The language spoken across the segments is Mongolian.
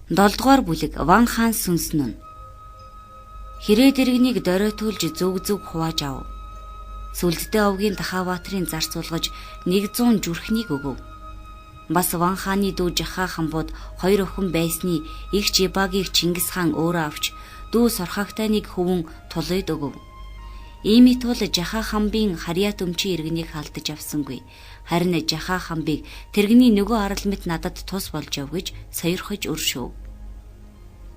7 бүлэг Ван хаан сүнснэн. Хэрэг дэргэнийг доройтуулж зүг хувааж ав. Сүлдтэй овгийн Дахаватрын зарц суулгаж 100 зүрхнийг өгөв. Бас Ван хааны дүү Жаха хамбууд 2 охин байсны их Жибагийг Чингис хаан өөрөө авч дүү Сорхагтайныг хөвөн тулойд өгөв. Иймит бол Жаха хамбын Харьяат өмчийн иргэнийг халдаж авсангүй. Харин Жаха хамбыг тэрэгний нөгөө арал мэт надад тус болж яв гэж сойрхож өршөв.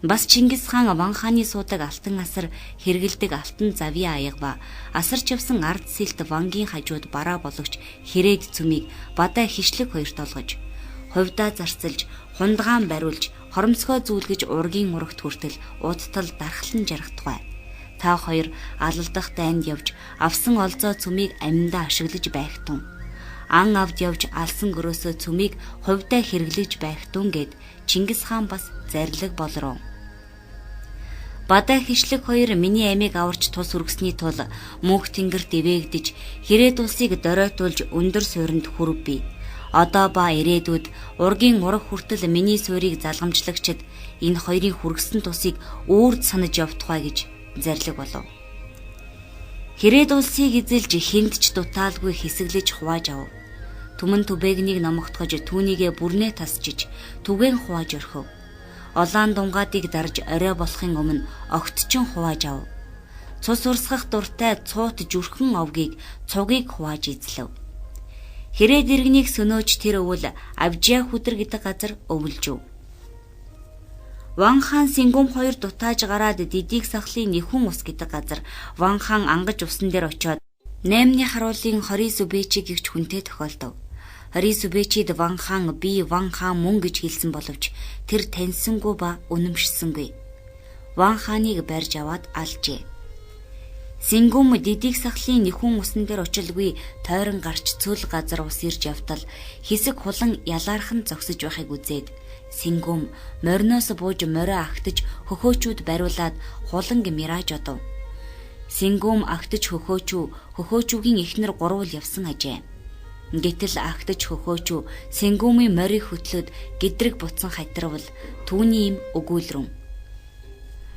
Бас Чингис хаан Ван хааны суудаг алтан асар хэрэгэлдэг алтан завья аяга ба асарч явсан ард сэлт Вангийн хажууд бараа бологч Хэрэг цүмийг бадаа хишлэг хоёрт олгож, хувьдаа зарцалж, хундгаан бариулж, хоромцгой зүүлгэж ургийн урагт хүртэл удтал дархлан жаргахдагай. Та хоёр алалдах дайнд явж авсан олзоо цүмийг амьдаа ашиглаж байхтун. Ан авд явж алсан гөрөөсөө цүмийг хувьдаа хэрэглэж байхтун гэд Чингис хаан бас зарлиг болроо. Бадаа хишлэг хоёр миний амийг аварч тус үргэсний тул мөнх тэнгэр дэвээгдэж Хэрээд улсыг доройтуулж өндөр суурьнд хүрв би. Одоо ба ирээдүйд ургийн ураг хүртэл миний суурийг залгамжлагчид энэ хоёрын хүргэсэн тусыг үрд санаж явтугай гэж зарлиг болов. Хэрээд улсыг эзэлж хиндч дутаалгүй хэсэглэж хувааж ав. Түмэн түбэгнийг номогтгож түүнийгээ бүрнээ тасчиж түгээн хувааж орхив. Олаан дунгаадыг дарж орой болохын өмнө огтчин хувааж ав. Цус урсгах дуртай цуут зүрхэн овгийг цугийг хувааж эзлэв. Хэрээд иргэнийг сөнөөж тэр өвөл Авжиа хүдэр гэдэг газар өвлжөв. Ван хаан Сингум хоёр дутааж гараад Дидик сахлын Нэхүн ус гэдэг газар Ван хаан ангаж усан дээр очиод 8-ны харуулын Хори Сүбэчиг гихч хүнтэй тохиолдов. Хори Сүбэчид Ван хаан би Ван хаан мөн гэж хэлсэн боловч тэр таньсангүй ба үнэмшсэнгүй. Ван хааныг барьж аваад алжээ. Сингум Дидик сахлын Нэхүн усан дээр очилгүй тойрон гарч цөл газар ус ирж явтал хэсэг хулан ялаархан зогсож байхыг үзээд Сингум мориноос бууж морио агтаж хөхөөчүүд бариулаад хуланг мираж одов. Сингум агтаж хөхөөчүүгийн эхнэр гурвал явсан ажээ. Гэтэл агтаж хөхөөчүү Сингумын морийг хөтлөд гэдрэг буцсан хатирвал түүний им өгүүлрэн.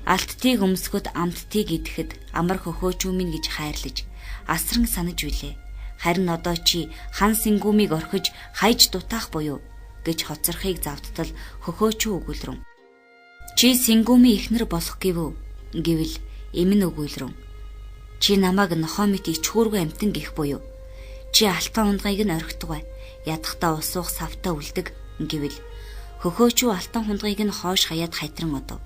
Алттыг өмсгөд амттыг идэхэд амар хөхөөчүү минь гэж хайрлаж асран санаж билээ. Харин одоо чи хан Сингумыг орхиж хайж дутаах буюу гэж хоцорхыг завдтал хөхөөчүү өгүүлрэн. Чи Сингумын эхнэр болох гэвүү гэвэл эмэн өгүүлрэн. Чи намайг нохоо мэт ичхүүргүй амтан гих буюу чи алтан хундгайг нь орхидог бай. Ядахтаа ус уух савтаа үлдэг гэвэл хөхөөчүү алтан хундгайг нь хоош хаяад хайтран одов.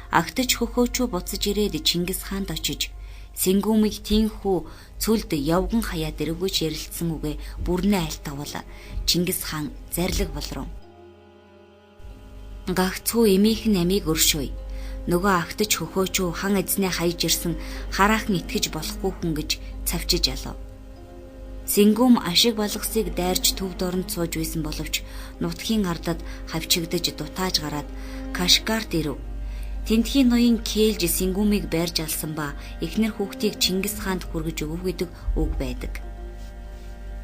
Агтаж хөхөөчүү буцаж ирээд Чингис хаанд очиж Сингумыг тийхүү цүлд явган хаяад эргүүч ярилцсан үгээ бүрнээ айлтгавал Чингис хаан зарлиг болроо. Гагцхүү эмийнхэн амийг өршөөй. Нөгөө агтаж хөхөөчүү хан эзнээ хайж ирсэн хараахан итгэж болохгүй хүн гэж цавчиж алав. Сингум ашиг балгасыг дайрж төв дорнд сууж байсан боловч нутгийн ардад хавчигдаж дутааж гараад Кашгарт ирэв. Тентхийн ноён кээлж Сингумыг байрж алсан ба эхнэр хүүхдийг Чингис хаанд хүргэж өгөв гэдэг үг байдаг.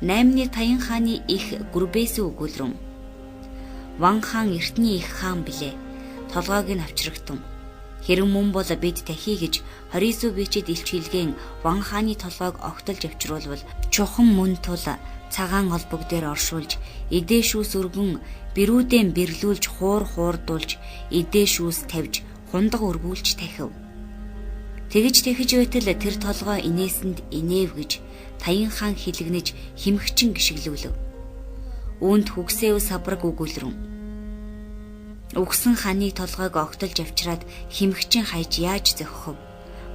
8-ны Таян хааны их Гүрбэсэ өгүүлрэн. Ван хаан эртний их хаан билээ. Толгойг нь авчрагтун. Хэрэг мөн бол бид тахий гэж Хори Сүбэчид илч хэлгэн Ван хааны толгойг огтолж авчруулвал чухан мөн тул цагаан олбог дээр оршуулж эдээ шүүс өргөн бэрүүдэн бирлүүлж хуурдуулж эдээ шүүс тавьж хундаг өргүүлж тахив. Тэгж байтал тэр толгой инээсэнд инээв гэж Таян хаан хилэгнэж химхчин гიშгэлүүлв. Үүнд хүгсээв сабраг өгүүлрэн. Үгсэн хааны толгойг огтолж авчираад химхчин хайж яаж зохихов?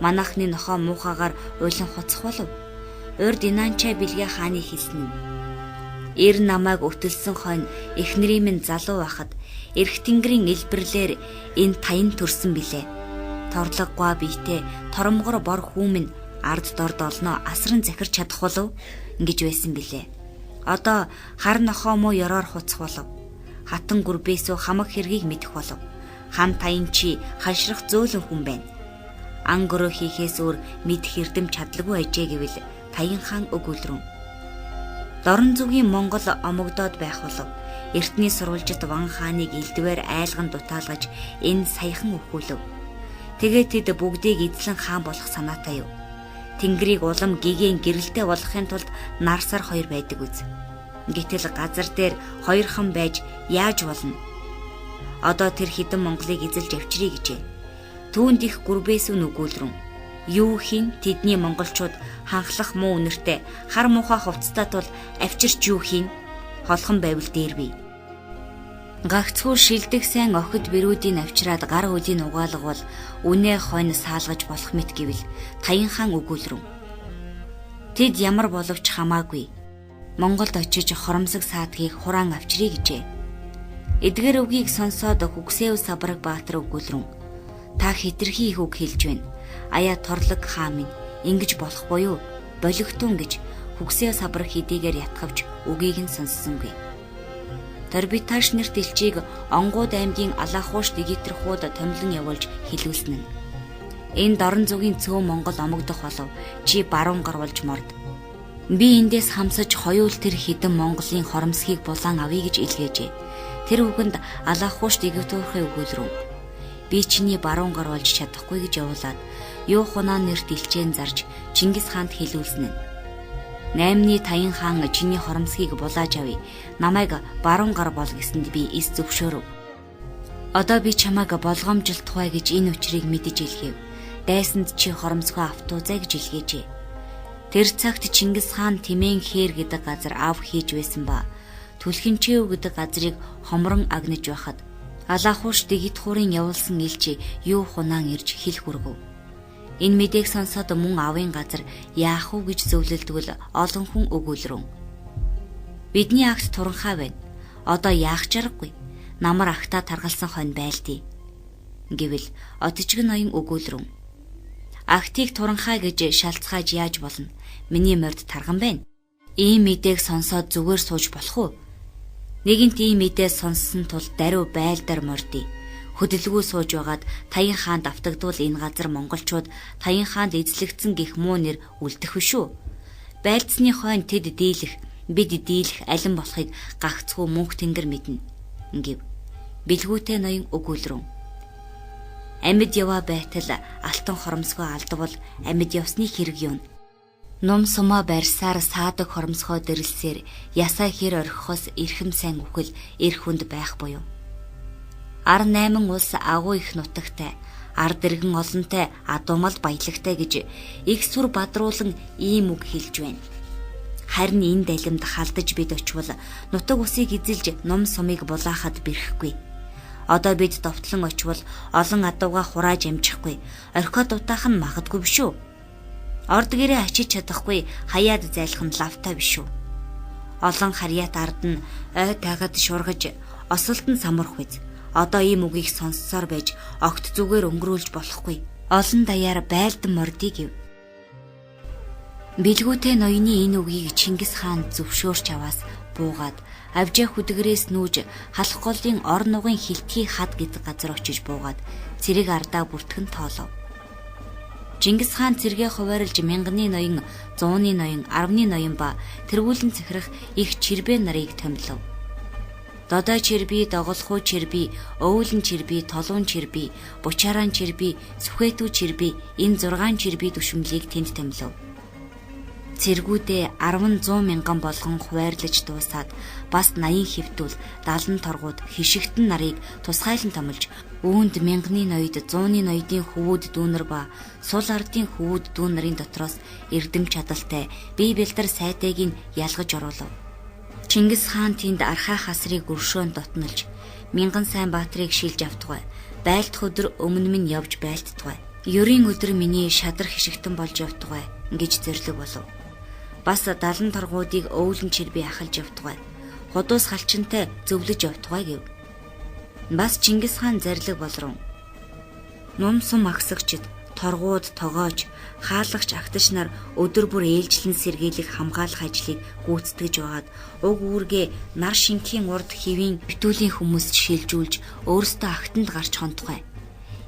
Манайхны нохоо муухагаар уйлан хуцах болов. Урд Инанча бэлгээ хааны хэлсэн. Эр намайг өтөлсөн хойно эхнэрийн минь залуу байхад эрх тэнгэрийн элбэрлэр энэ Таян төрсөн билээ. Торлоггүй биетэй торомгор бор хүүмэн ард дорд олноо асран захирч чадах болов ингэж байсан билээ. Одоо хар нохоо муу ёроор хуцах болов. Хатан Гүрбэсөө хамаг хэргийг мэдэх болов. Хан Таян чи хашрах зөөлөн хүн байна. Ан гөрөө хийхээс өөр мэдэх эрдэм чадлагүй ажээ гэвэл Таян хаан өгүүлрэн. Дорн зүгийн Монгол омогдоод байх болов. эртний сурвалжит Ван хааныг элдвээр айлган дутаалгаж энэ саяхан өхүүлв. Тэгээд тэд бүгдийг эзлэн хаан болох санаатай юу? Тэнгэрийг улам гэгээн гэрэлтэй болгохын тулд нарсар хоёр байдаг үз. Гэтэл газар дээр хоёр хан байж яаж болно? Одоо тэр хідэн Монголыг эзэлж авчирий гэжээ. Түүнд их гүрбээс нүгүүлрэн. Юу хийн тэдний монголчууд ханхлах муу үнэртэй хар муухай хувцастай тул авчирч юу хийн? Холхон байвал дээр бий. Гагцхүү шилдэг сайн охид бэрүүдийн авчираад гар үлийн угаалгавал үнэ хойно саалгаж болох мэт гэвэл Таян хаан өгүүлрэн. Тэд ямар боловч хамаагүй. Монголд очиж хоромсог саадгийг хураан авчирий гэжээ. Эдгээр үгийг сонсоод Хүксээв Сабраг Баатар өгүүлрэн. Та хэтэрхий их үг хэлж байна. Аяа торлог хаан минь ингэж болох буюу болигтун гэж Хүксээв Сабраг хэдийгээр ятгавч үгийг нь сонссонгүй. Торбиташ нэрт элчийг Онгууд аймгийн Алаахууш Дигитрхууд томилон явуулж хэлүүлсэн нь. Энэ дорн зүгийн цөөн Монгол омогдох болов чи баруун гарвалж морд. Би эндээс хамсаж хоёул тэр хідэн Монголын хоромсгийг булаан авъя гэж илгээжээ. Тэр үгэнд Алаахууш Дигитрхын өгүүлрэн. Би чиний баруун гарвалж чадахгүй гэж явуулаад юу хунаа нэрт элчээн зарж Чингис хаанд хэлүүлсэн нь. 8-ны Таян хаан чиний хоромсгийг булааж авъя. Намайг баруун гар бол гэсэнд би эс зөвшөөрөв. Одоо би чамайг болгоомжлтугай гэж энэ учрыг мэдэж илгээв. Дайсанд чи хоромсгоо автуузай гэж илгээжээ. Тэр цагт Чингис хаан Тэмээн хээр гэдэг газар ав хийж байсан ба Түлхэмчээв гэдэг газрыг хомрон агнаж байхад Алаахууш Дигитхуурын явуулсан элчи юу хунаан ирж хэл хүргэв. Энэ мэдээг сонсоод мөн авын газар яах вэ гэж зөвлөлдвөл олон хүн өгүүлрэн. Бидний агт туранхай байна. Одоо яах чаргагүй. Намар агтаа таргалсан хонь байлдээ. Гэвэл отчиг ноён өгүүлрэн. Агтыг туранхай гэж шалцгааж яаж болно? Миний морд тарган байна. Ийм мэдээг сонсоод зүгээр сууж болох уу? Нэгэнт ийм мэдээ сонссон тул даруй байлдар мордъё. Хөдөлгөө сууж байгаад Таян хаанд автагдвал энэ газар монголчууд Таян хаанд эзлэгдсэн гэх муу нэр үлдэх шүү. Байлдсны хойно тэд дийлэх, бид дийлэх алин болохыг гагцхүү мөнх тэнгэр мэднэ. Гэв. Билгүүтэй ноён өгүүлрэн. Амьд яваа байтал алтан хоромсгоо алдвал амьд явсны хэрэг юм. Ном сумаа барьсаар саадаг хоромсгоо дэрлсээр ясаа хэр орхихоос эрхэм сайн үхэл эрх хүнд байх буюу. 18 улс агуу их нутагтай, ард иргэн олонтой, адуумал баялагтай гэж их сүр бадруулан ийм үг хэлж байна. Харин энэ далимд халдаж бид очивол нутаг усыг эзэлж ном сумыг булаахад бэрхгүй. Одоо бид довтлон очивол олон адууга хурааж амжихгүй, орхиод дутаах нь магадгүй биш үү? Орд гэрээ ачиж чадахгүй хаяад зайлах нь лавтай биш үү? Олон харьяат ард нь ой тагад шургаж, осолд нь самурх биз. Одоо ийм үгийг сонссоор байж огт зүгээр өнгөрүүлж болохгүй. Олон даяар байлдан мордъё гэв. Билгүүтэй ноёны энэ үгийг Чингис хаан зөвшөөрч аваас буугаад авжаа хүдгэрээс нүүж халах голын ор нугын хилтгий хад гэдэг газар очиж буугаад цэрэг ардаа бүртгэн тоолов. Чингис хаан цэргээ хуваарлж 1000-ны ноён, 100-ны ноён, 10-ны ноён ба тэргүүлэн захирах их чирбэ нарыг томилов. Додой чирби, доголхуу чирби, өвлөн чирби, толуун чирби, бучараан чирби, сүхэтүү чирби энэ 6 чирби түшмлийг тэнд томилов. Цэргүүдээ 10-100 мянган болгон хуваарлаж дуусаад бас 80 хэвтүүл 70 торгууд хишигтэн нарыг тусгайлан томилж үүнд 1000-ны ноёд 100-ны ноёдын хөвүүд дүүнер ба сул ардын хөвүүд дүүнерийн дотроос эрдэм чадалтай бие бэлтэр сайтайг нь ялгаж оруулав. Чингис хаан тэнд архай хасрыг өршөөн дотнолж 1000 сайн баатрыг шилж автугай. Байлдах өдөр өмнө минь явж байлттугай. Ёрийн өдөр миний шадар хишигтэн болж явтугай гэж зэрлэг болов. Бас 70 торгуудыг өвлөн чирби ахалж явтугай. Худуус халчинтай зөвлөж явтугай гэв. Бас Чингис хаан зарлиг болрон. Ном сум агсагчд, торгууд, тогооч, хаалгач агтч нар өдөр бүр ээлжлэн сэргийлэх хамгаалах ажлыг гүйцэтгэж байгаад уг үүргээ нар шинхийн урд хэвийн хөвтүүлийн хүмүүст шилжүүлж өөрсдөө агтанд гарч хонтугай.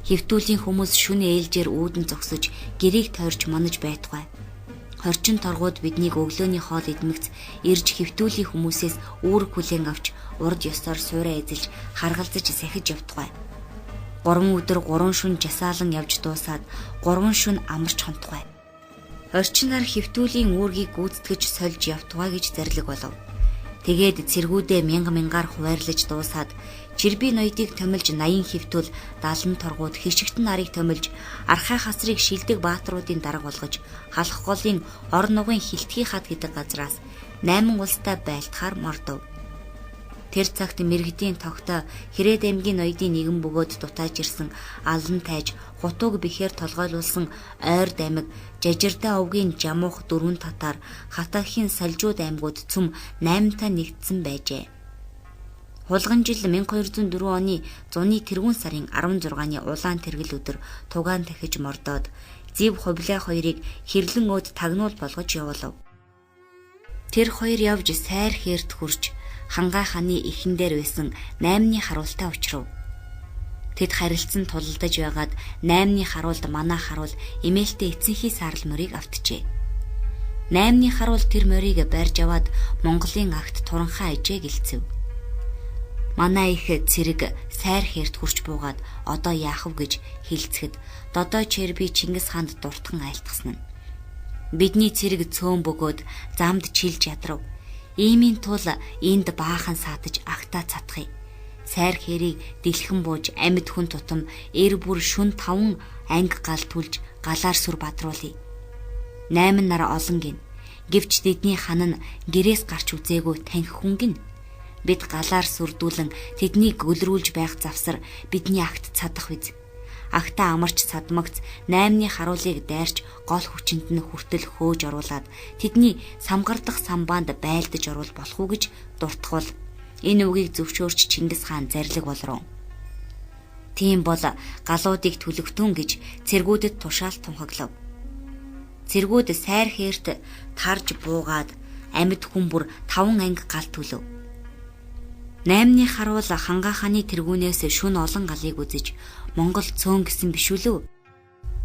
Хөвтүүлийн хүмүүс шүн ээлжээр үүдэн зогсож гэрийг тойрч монож байтугай. Хорчин торгууд биднийг өглөөний хоол идмэгц ирж хөвтүүлийн хүмүүсээс үүрэг хүлээн авч урд ёсоор суураа эзэлж харгалзаж сахиж явтугай. 3 өдөр 3 шөнө жасаалан явж дуусаад 3 шөнө амарч хонтугай. Орчноор хэвтүүлийн үүргийг гүйцэтгэж сольж явтугай гэж зарлиг болов. Тэгээд цэргүүдээ мянгаар хуваарлаж дуусаад Чирби ноёдыг томилж 80 хэвтүүл 70 торгууд хишигт нарыг томилж архай хасрыг шилдэг баатруудын дарга болгож халах голын ор нугын хилтгий хад гэдэг газраас 8 улстай байлтахаар мордов. Тэр цагт мэрэгдийн тогтоо Хэрээд аймгийн ноёдын нэгэн бөгөөд дутааж ирсэн алан тайж гутууг бихээр толгойлуулсан ойр даймаг жажирдаа овгийн жамуух 4 татар хатаахийн салжууд аймагуд цөм 8-таа нэгдсэн байжээ. Хулган жил 1204 оны зуны тэргүүн сарын 16-ны улаан тэргэл өдөр тугаан дахиж мордоод Зив Хувлаа хоёрыг хэрлэн өөд тагнуул болгож явуулав. Тэр хоёр явж сайр хээрт хүрч Хангай хааны эхэн дээр байсан 8-ны харуултаа учрав. Тэд харилцан тулалдаж байгаад 8-ны харуулд манаа харуул эмээлтэй эцэнхий саарл морийг автжээ. 8-ны харуул тэр морийг барьж аваад Монголын агт туранхаа ажээ гэлцэв. Манай их цэрэг сайр хээрт хүрч буугаад одоо яах вэ гэж хэлцэхэд Додоо Черби Чингис хаанд дуртан айлтгасан нь. Бидний цэрэг цөөн бөгөөд замд чилж ядрав. Иймийн тул энд баахан саатаж агтаа цатхыг. Сайр хэрийг дэлхэн бууж амьд хүн тутам эр бүр шүн 5 анги гал түлж галаар сүр бадруулъя. 8 нар олон гин. Гэвч тэдний хан нь гэрээс гарч үзээгүй танхи хүн гин. Бид галаар сүрдүүлэн тэднийг гөлрүүлж байх завсар бидний агт цадах биз. Агтаа амарч садмагц 8-ны харуулыг дайрч гол хүчинд нь хүртэл хөөж оруулаад тэдний самгардах самбаанд байлдаж оруул болох уу гэж дуртахвал энэ үгийг зөвшөөрч Чингис хаан зарлиг болроо. Тийм бол галуудыг төлөгтөн гэж цэргүүдэд тушаал тунхаглав. Цэргүүд сайр хээрт тарж буугаад амьд хүн бүр 5 анги гал төлөв. 8-ны харуул Хангай хааны тэргүүнээс шүн олон галыг үзэж Монгол цөөн гэсэн биш үлээ.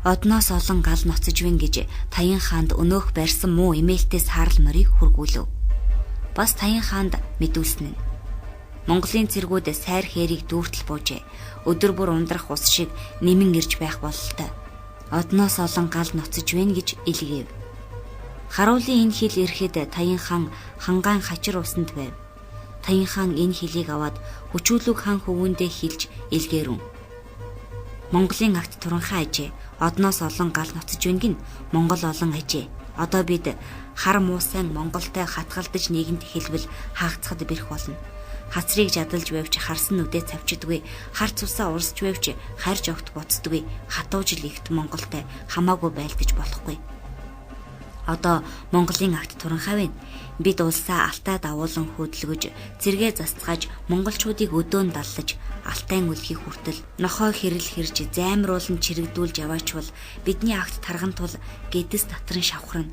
Одноос олон гал ноцож вэн гэж Таян хаанд өнөөх барьсан муу эмээлтэй саарл морийг хүргүүлв. Бас Таян хаанд мэдүүлсэн нь Монголын цэргүүд сайр хэрийг дүүртэл буужээ. Өдөр бүр ундрах ус шиг нэмэн ирж байх бололтой. Одноос олон гал ноцож вэн гэж илгээв. Харуулын энэ хил ирэхэд Таян хаан Хангайн хачир усанд байв. Таян хаан энэ хилийг аваад хүчүүлэг хаан хөвгөндөө хилж илгээрүн. Монголын агт туранхаа ажээ. Одноос олон гал ноцож вэнгэн Монгол олон ажээ. Одоо бид хар муусайн Монголтой хатгалдаж нийгэмд хэлбэл хаагцхад бэрх болно. Хацрыг жадалж байвч харсан нүдээ цавчдаггүй, хар цусаа урсж байвч харж огт буцдаггүй. Хатуужил ихт Монголтой хамаагүй байлдаж болохгүй. Одоо Монголын агт туранхаа байна. Бид улсаа алтаа давуулан хөдөлгөж, зэрэгэ застгаж, монголчуудыг өдөөн даллаж, алтайн үлхий хүртэл нохоо хэрэл хэрж, займруулан чирэгдүүлж яваачвал бидний агт тарган тул гэдэс татран шавхрна.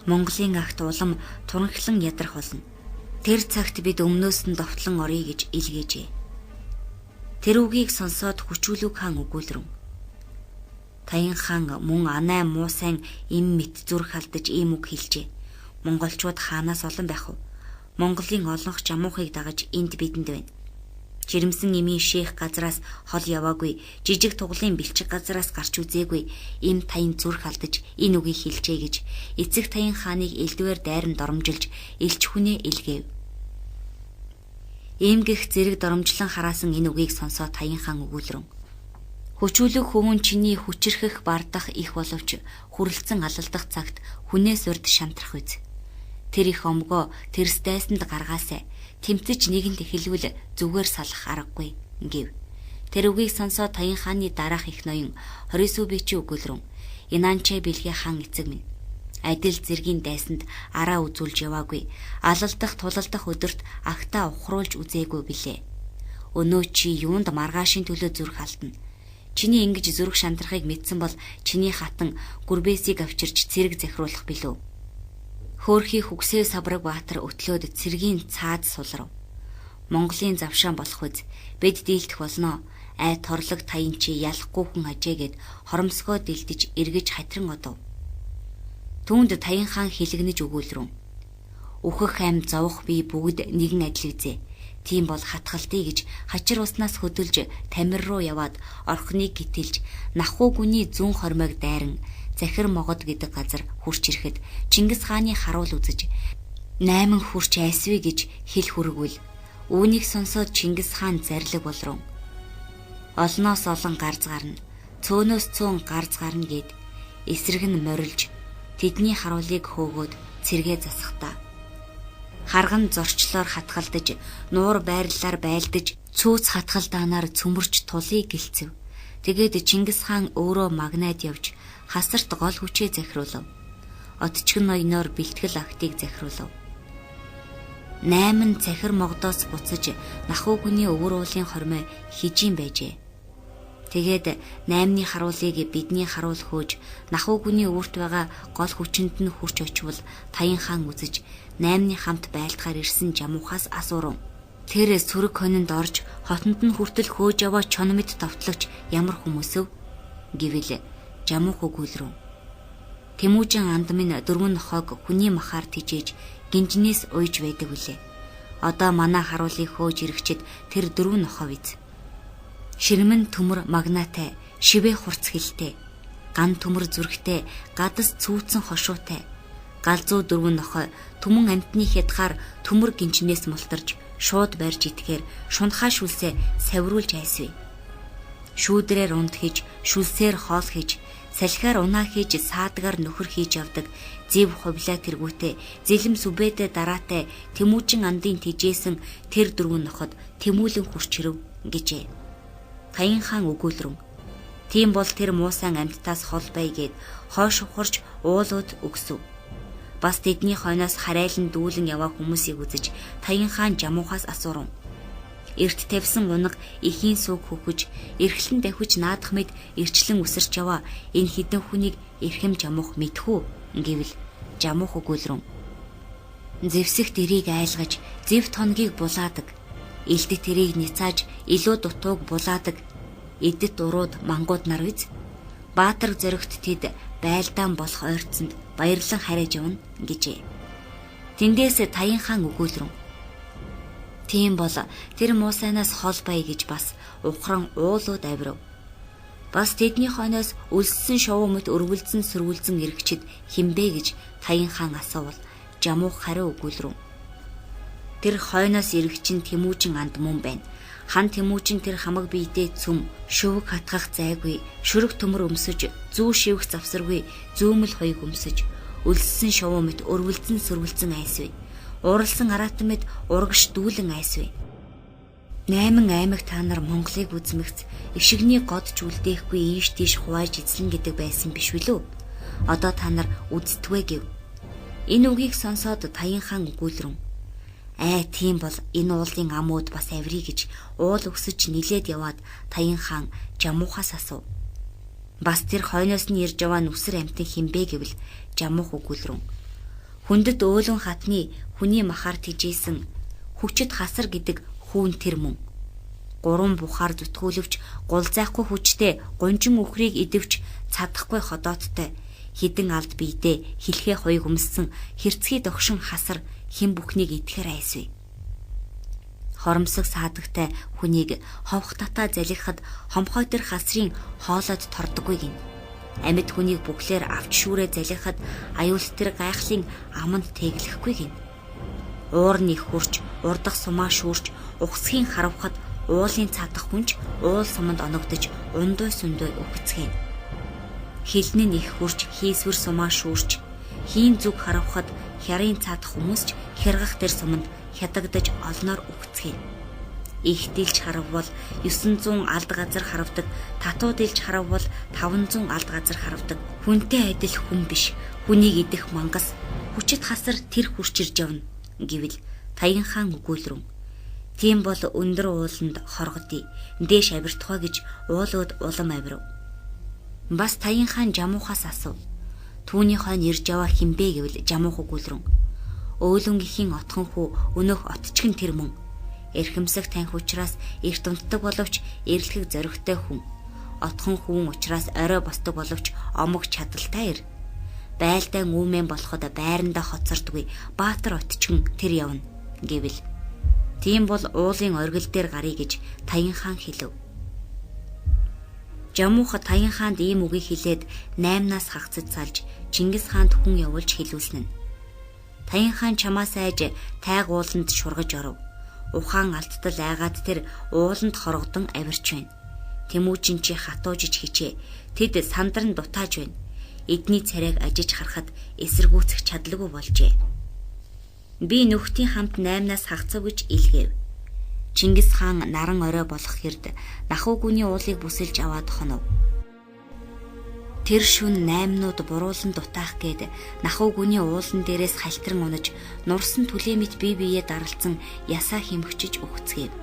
Монголын агт улам туранхлан ядрах болно. Тэр цагт бид өмнөөс нь довтлон оръё гэж илгээжээ. Тэр үгийг сонсоод хүчүүлэг хаан өгүүлрэн. Таян хаан мөн анай муусайн им мэт зүрх алдаж ийм үг хэлжээ. Монголчууд хаанаас олон байх вэ? Монголын олонх жамуухыг дагаж энд бидэнд байна. Жирэмсэн имийн шейх газраас хол яваагүй, жижиг туглын бэлчиг газраас гарч үзээгүй им Таян зүрх алдаж энэ үгийг хэлжээ гэж эцэг Таян хааныг элдвээр дайран доромжилж элч хүнээ илгээв. Иймгэх зэрэг доромжлон хараасан энэ үгийг сонсоо Таян хаан өгүүлрэн. Хүчүүлэг хөвөн чиний хүчрхэх бардах их боловч хүрлцэн алалдах цагт хүнээс урд шантрах үз. Тэр их омгоо тэрс дайсанд гаргаасай. Тэмцэж нэгэнд хэлвэл зүгээр салах аргагүй гэв. Тэр үгийг сонсоо Таян хааны дараах их ноён Хорисүбичи өгүүлрэн. Инанчэ бэлгээ хаан эцэг минь. Адил зэргийн дайсанд араа үзүүлж яваагүй. Алалдах тулалдах өдөрт агтаа ухруулж үзээгүй билээ. Өнөө чи юунд маргаашийн төлөө зүрх алдна. Чиний ингэж зүрх шантрахыг мэдсэн бол чиний хатан гүрбээсийг авчирч цэрэг захируулах билүү. Хөөрхий Хүгсээ Сабраг Баатар өтлөөд цэргийн цаад сулрав. Монголын завшаан болох үз. Бид дийлдэх болно. Ай торлог Таян чи ялахгүй хүн ажээгээд хоромсгоо дэлдэж эргэж хатрин одов. Түүнд Таян хаан хэлгэнэж өгүүлрэн. Үхэх аим зовох бие бүгд нэгэн адил үзээ. Тийм бол хатгалтыг гэж хачир уснаас хөдөлж тамир руу яваад орхиныг гитэлж нахуу гүний зүүн хормойг дайран Захир могод гэдэг газар хурч ирэхэд Чингис хааны харуул үзэж 8 хурч айсвэ гэж хэл хүргвэл үүнийг сонсоод Чингис хаан зарлиг болрон. Олноос олон гарз гарна, цөөнөөс цөөн гарз гарна гэд эсрэг нь морилж тэдний харуулыг хөөгөөд цэргээ засахтаа. Харган зорчлоор хатгалдаж, нуур байрлалаар байлдаж, цүүц хатгалдаанаар цөмөрч тулыг гэлцэв. Тэгээд Чингис хаан өөрөө магнайд явж хасарт гол хүчээ захируулав. Отчгон ноёноор бэлтгэл актыг захируулав. 8 Захир могдоос буцаж нахуу гүний өвөр уулын хормой хижийн байжээ. Тэгээд 8-ны харуулыг бидний харуул хөөж нахуу гүний өвөрт байгаа гол хүчинд нь хурч очивол Таян хаан үзэж 8-ны хамт байлдахаар ирсэн жамуухаас асуурав. Тэр сүрэг хонинд орж хотонд нь хүртэл хөөж яваа чон мэд товтлогч ямар хүмүүсөв гэвэл жамуух өгүүлрв. Тэмүүжин анд минь 4 нохойг хүний махаар тижээж гинжнээс уйж байдаг үлээ. Одоо манай харуулыг хөөж ирэхчэд тэр 4 нохой биз. Ширмэн төмөр магнатай, шивээ хурц хилтэй, ган төмөр зүрхтэй, гадас цүүцэн хошуутай, галзуу 4 нохой түмэн амтны хятгаар төмөр гинжнээс мултарж шууд барьж итгэхээр шунхаа шүлсээ савируулж айсвэ. Шүүдрээр унд хийж, шүлсээр хоол хийж, салхиар унаа хийж, саадгаар нөхөр хийж явдаг зэв хувлаа тэргүүтээ, зэлэм сүбэдэ дараатай Тэмүүжин андын тижээсэн тэр 4 ноход тэмүүлэн хурчрөв гэжээ. Таян хаан өгүүлрэн. Тийм бол тэр муусан амьттаас хол бай гэд хойш ухарч уулууд өгсөв. Бас тэдний хойноос харайлан дүүлэн яваа хүмүүсийг үзэж Таян хаан жамуухаас асуурав. Эрт тавьсан унаг ихийн сүг хөхөж, эрхлэн давхиж наадах мэд эрчлэн үсэрч яваа энэ хідэн хүнийг эрхэм жамуух мэдхүү гэвэл жамуух өгүүлрэн. Зэвсэх дэрийг айлгаж, зэв тонгийг булаадаг. Илдэт тэрийг ницааж, илүү дутууг булаадаг. Эдэт урууд мангууд нар үз. Баатар зоригт тэд байлдаан болох ойрцонд баярлан хариж явна гэжээ. Тэндээс Таян хаан өгүүлрэн. Тийм бол тэр муусайнаас хол бай гэж бас ухран уулууд авирав. Бас тэдний хойноос өлссөн шовуу мэт өргөлзөн сөргөлзөн иргэчид химбэ гэж Таян хаан асуувал жамуух хариу өгүүлрэн. Тэр хойноос иргэчин Тэмүүжин анд мөн байна. Хан Тэмүүжин тэр хамаг биедээ цөм, шүвг хатгах зайгүй, шүрэг төмөр өмсөж, зүү шивх завсаргүй, зүүмэл хоёг өмсөж, өлссөн шовуу мэт өргөлзөн сөргөлзөн айсвэ. Уралсан араатан мэд урагш дүүлэн айсвэ. 8 аймаг та нар Монголыг үзмэгц ишигний годч үлдээхгүй ийш тийш хувааж эзлэн гэдэг байсан биш үлээ. Одоо та нар үздэгвэ гэв. Энэ үгийг сонсоод Таян хаан өгүүлрэн. Тийм бол энэ уулын амууд бас авирий гэж уул өсөж нилээд яваад Таян хаан жамуухаас асуув. Бас тэр хойноос нь ирж яваа нүсэр амтэн химбэ гэвэл жамуух өгүүлрэн. Хүндэт өөлөн хатны хүний махаар тижээсэн хүчит хасар гэдэг хүүн тэр мөн. 3 бухаар зүтгүүлвч гул зайхгүй хүчтэй гунжин үхрийг идэвч цадахгүй ходооттой хідэн алд биедээ хилхээ хоёг өмссөн хэрцгий догшин хасар хэн бүхнийг идэхэр айсвэ. Хоромсог саадагтай хүнийг ховх татаа залгихад хомхой тэр хасрын хоолойд тордоггүй гин. Амьд хүнийг бүхлээр авч шүүрээ залгихад аюулс тэр гайхлын аманд тэглэхгүй гин. Уурны хурч, урдах сумаа шүүрч, ухсхийн харавхад уулын цадах хүнч уул суманд оногдож ундой сүндой өгцгэн. Хилнэн их хурч хийсвэр сумаа шүүрч, хийн зүг харавхад хярын цадах хүмүүсч хяргах тэр суманд хядагдаж олноор өгцгэн. Их дэлж харавбал 900 алд газар харавдаг, татуу дэлж харавбал 500 алд газар харавдаг. Хүнтэй адил хүн биш, хүнийг идэх мангас, хүчит хасар тэр хурчирж явна гэвэл Таян хаан өгүүлрэн. Тийм бол өндөр ууланд хоргодъё, дээш авиртхаа гэж уулууд улам авирв. Бас Таян хаан жамуухаас асуув. Түүний хойно ирж яваа химбэ гэвэл жамуух өгүүлрэн. Өөлөнгөхийн отхон хүү өнөөх отчгэн тэр мөн. Эрхэмсэх танх учраас эрт унтдаг боловч эрлэхийг зоригтой хүн. Отхон хүүн учраас орой босдог боловч омог чадaltaй ир. Байлдаа үүмэн болоход байрандаа хоцордгүй баатар отчгэн тэр явна гэвэл Тийм бол уулын оргил дээр гарыг гэж Таян хаан хэлв. Жамууха Таян хаанд ийм үгийг хэлээд 8-наас хагацд салж Чингис хаанд хүн явуулж хэлүүлсэн нь. Таян хаан чамаас айж тайг ууланд шургаж оров. Ухаан алттал айгаад тэр ууланд хоргодон авирч байна. Тэмүүжин чи хатуужиж хичээ. Тэд сандран дутааж байна. Эдний царайг ажиж харахад эсэргүүцэх чадлагүй болжээ. Би нөхдийн хамт 8-наас хагацав гэж илгээв. Чингис хаан наран орой болох хэрд нахуу гүний уулыг бүсэлж аваад хонов. Тэр шөнө 8-нууд буруулан дутаах гээд нахуу гүний уулан дээрээс хальтран унаж нурсан түлэмит бие биеэ даралцсан ясаа хэмгчиж өгцгээв.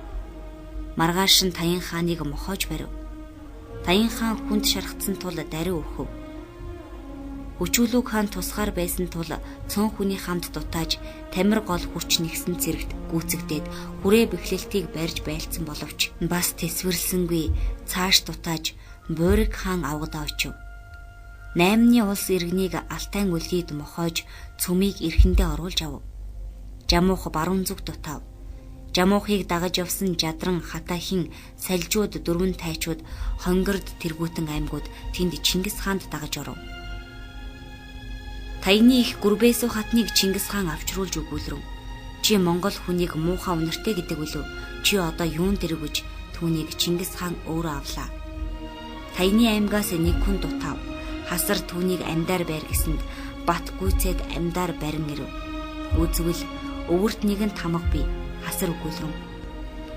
Маргааш нь Таян хааныг мохоож барив. Таян хаан хүнд шархацсан тул даруй өгөв. Хүчүүлэг хаан тусгаар байсан тул цөөн хүний хамт дутааж тамир гол хүч нэгсэн цэрэгт гүйцэгдээд хүрээ бэхлэлтийг барьж байлцсан боловч бас тэсвэрлсэнгүй цааш дутааж Бууриг хаан авгадаа очив. 8-ны улс иргэнийг Алтай үлгийд мохоож цөмийг эрхэндээ оруулж ав. Жамуух баруун зүг дутав. Жамуухыг дагаж явсан Жадран, Хатахин, Салжууд, Дөрвөн тайчууд, Хонгорд тэргүүтэн аймагуд тэнд Чингис хаанд дагаж оров. Таяны их Гүрбэсүү хатныг Чингис хаан авчруулж өгүүлрэв. Чи Монгол хүнийг муухай үнэртэй гэдэг үлээ. Чи одоо юун дэрвэж түүнийг Чингис хаан өөрөө авлаа. Таяны аймгаас нэг хүн дутав. Хасар түүнийг амьдаар байр гэсэнд бат гүйцэд амьдаар барин ирэв. Үзвэл өвөрт нэгэн тамга бий. Хасар өгүүлрэв.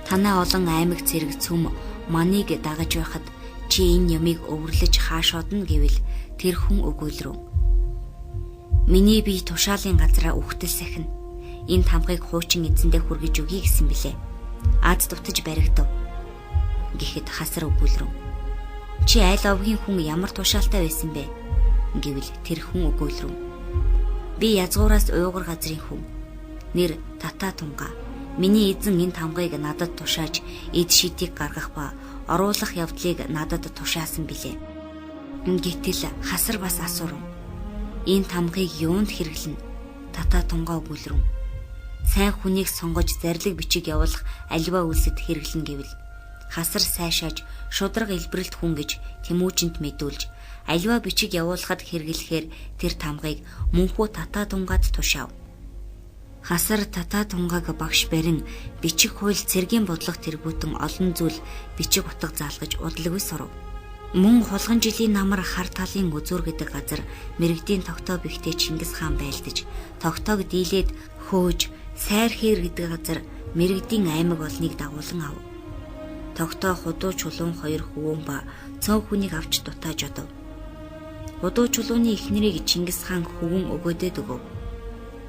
Танаа олон аймаг зэрэг цөм маныг дагаж байхад чи энэ ямыг өвөрлөж хаашоодно гэвэл тэр хүн өгүүлрэв. Миний бие тушаалын газараа үхтэл сахина. Энэ тамгыг хуучин эзэндээ хүргэж өгье гэсэн билээ. Ад дутаж баригдав. Гэхэд хасар өгүүлрэв. Чи айл овгийн хүн ямар тушаалтай байсан бэ? Гэвэл тэр хүн өгүүлрэв. Би язгуураас уугар газрын хүн. Нэр Тата Тунга. Миний эзэн энэ тамгыг надад тушааж эд шидийг гаргах ба оруулах явдлыг надад тушаасан билээ. Гэтэл хасар бас асуурав. Энэ тамгыг юунд хэрэглэнэ? Тата Тунга өгүүлрэв. Сайн хүнийг сонгож зарлиг бичиг явуулах аливаа үйлсэд хэрэглэнэ гэвэл хасар сайшааж шудраг илбэрэлт хүн гэж Тэмүүжинд мэдүүлж аливаа бичиг явуулахад хэрэглэхээр тэр тамгыг мөнхөө Тата Тунгад тушаав. Хасар Тата Тунгаг багш барин бичиг хууль цэргийн бодлого тэргүүтэн олон зүйл бичиг утга заалгаж удалгүй сурав. Мөн хулган жилийн намар хар талын үзүүр гэдэг газар мэрэгдийн тогтоо бихтэй Чингис хаан байлдаж тогтоог дийлээд хөөж сайр хээр гэдэг газар мэрэгдийн аймаг олныг дагуулan ав. Тогтоо худуу чулуун 2 хөвөн ба цөөн хүнийг авч дутааж одов. Худуу чулууны эхнэрийг Чингис хаан хөвөн өгөөдөд өгөв.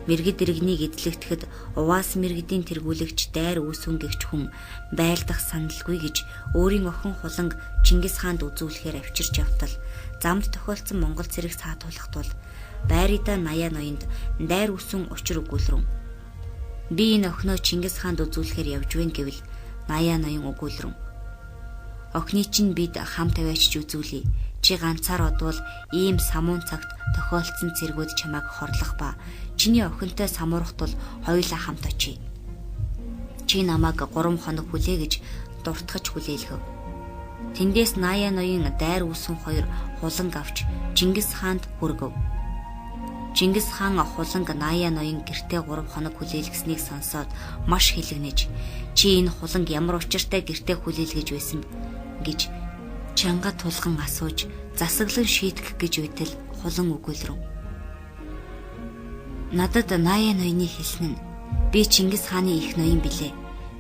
Мэргэд иргэнийг эзлэгдэхэд уваас мэргэдийн тэргүүлэгч дайр үүсвэн гэгч хүн байлдах саналгүй гэж өөрийн охин хуланг Чингис хаанд үзүүлэхээр авчирч явтал замд тохиолдсон Монгол цэрэг саатуулах тул байрыдаа Наяа ноёнд дайр үүсвэн учир өгүүлрэв. Би энэ охиноо Чингис хаанд үзүүлэхээр явж байна гэвэл Наяа ноён өгүүлрэв. Охины чинь бид хамт аваачж үзүүлье. Чи ганцаар одвол ийм самуун цагт тохиолдсон цэргүүд чамайг хорлох ба чиний охинтой самуурах тул хоёулаа хамт очие. Чи намайг 3 хоног хүлээ гэж дуртгаж хүлээлгэв. Тэндээс Наяа ноён дайр үүсэн 2 хуланг авч Чингис хаанд хүргэв. Чингис хаан хуланг Наяа ноён гэртээ 3 хоног хүлээлгэснийг сонсоод маш хилэгнэж чи энэ хуланг ямар учиртай гэртээ хүлээлгэж байсан гэж чанга тулган асууж засаглан шийтгэх гэж байтал хулан өгүүлрэв. Надад Наяа ноёны хэлсэн нь би Чингис хааны их ноён билээ.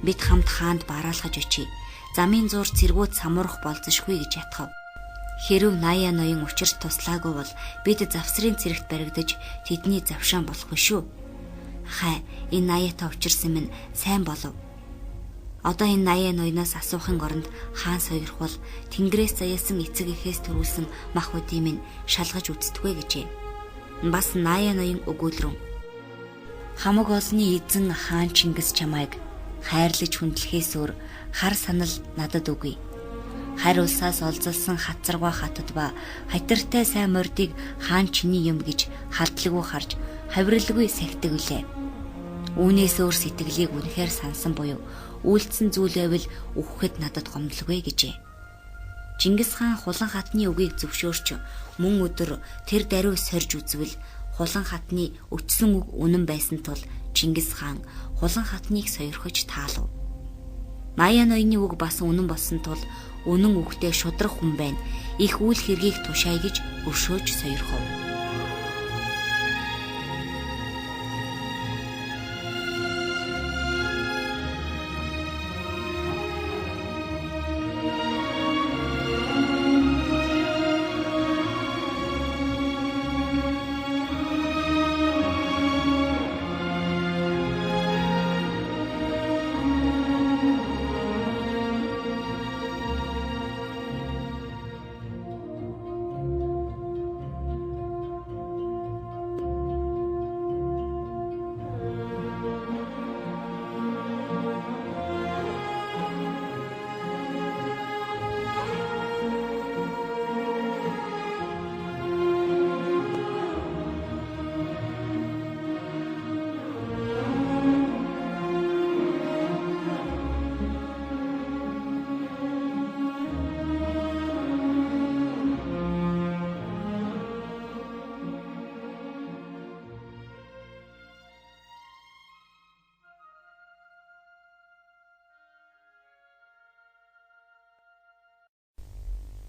Бид хамт хаанд бараалхаж очие. Замын зуур цэргүүд самуурах болзошгүй гэж ятгав. Хэрв Наяа ноён учирч туслаагүй бол бид завсрын цэрэгт баригдаж тэдний завшаан болохгүй шүү. Хай энэ Наяатай учирсан минь сайн болов. Одоо энэ Наяа ноёноос асуухын оронд хаан соёрох бол Тэнгэрээс заяасан эцэг эхээс төрүүлсэн мах үдий минь шалгаж үздэггүй гэжээ. Бас Наяа ноён өгүүлрэв. Хамаг олны эзэн хаан Чингис чамайг хайрлаж хүндлэхээс өөр хар санал надад өгье. Харь улсаас олзолсон хацаргаа хатад ба хатартай сайн мордыг хаан чиний юм гэж халдлагүй харж хавирлгүй сахидаг үлээ. Үүнээс өөр сэтгэлийг үнэхээр сансан буюу үйлдсэн зүйл байвал үхэхэд надад гомдлогүй гэжээ. Чингис хаан Хулан хатны үгийг зөвшөөрч мөн өдөр тэр даруй сорж үзвэл Хулан хатны өчсөн үг үнэн байсан тул Чингис хаан Хулан хатныг сойрхож таалав. Мая ноёны үг бас үнэн болсон тул үнэн үгтэй шудрах хүн байна. Их үйл хэргийг тушаая гэж өршөөж сойрхов.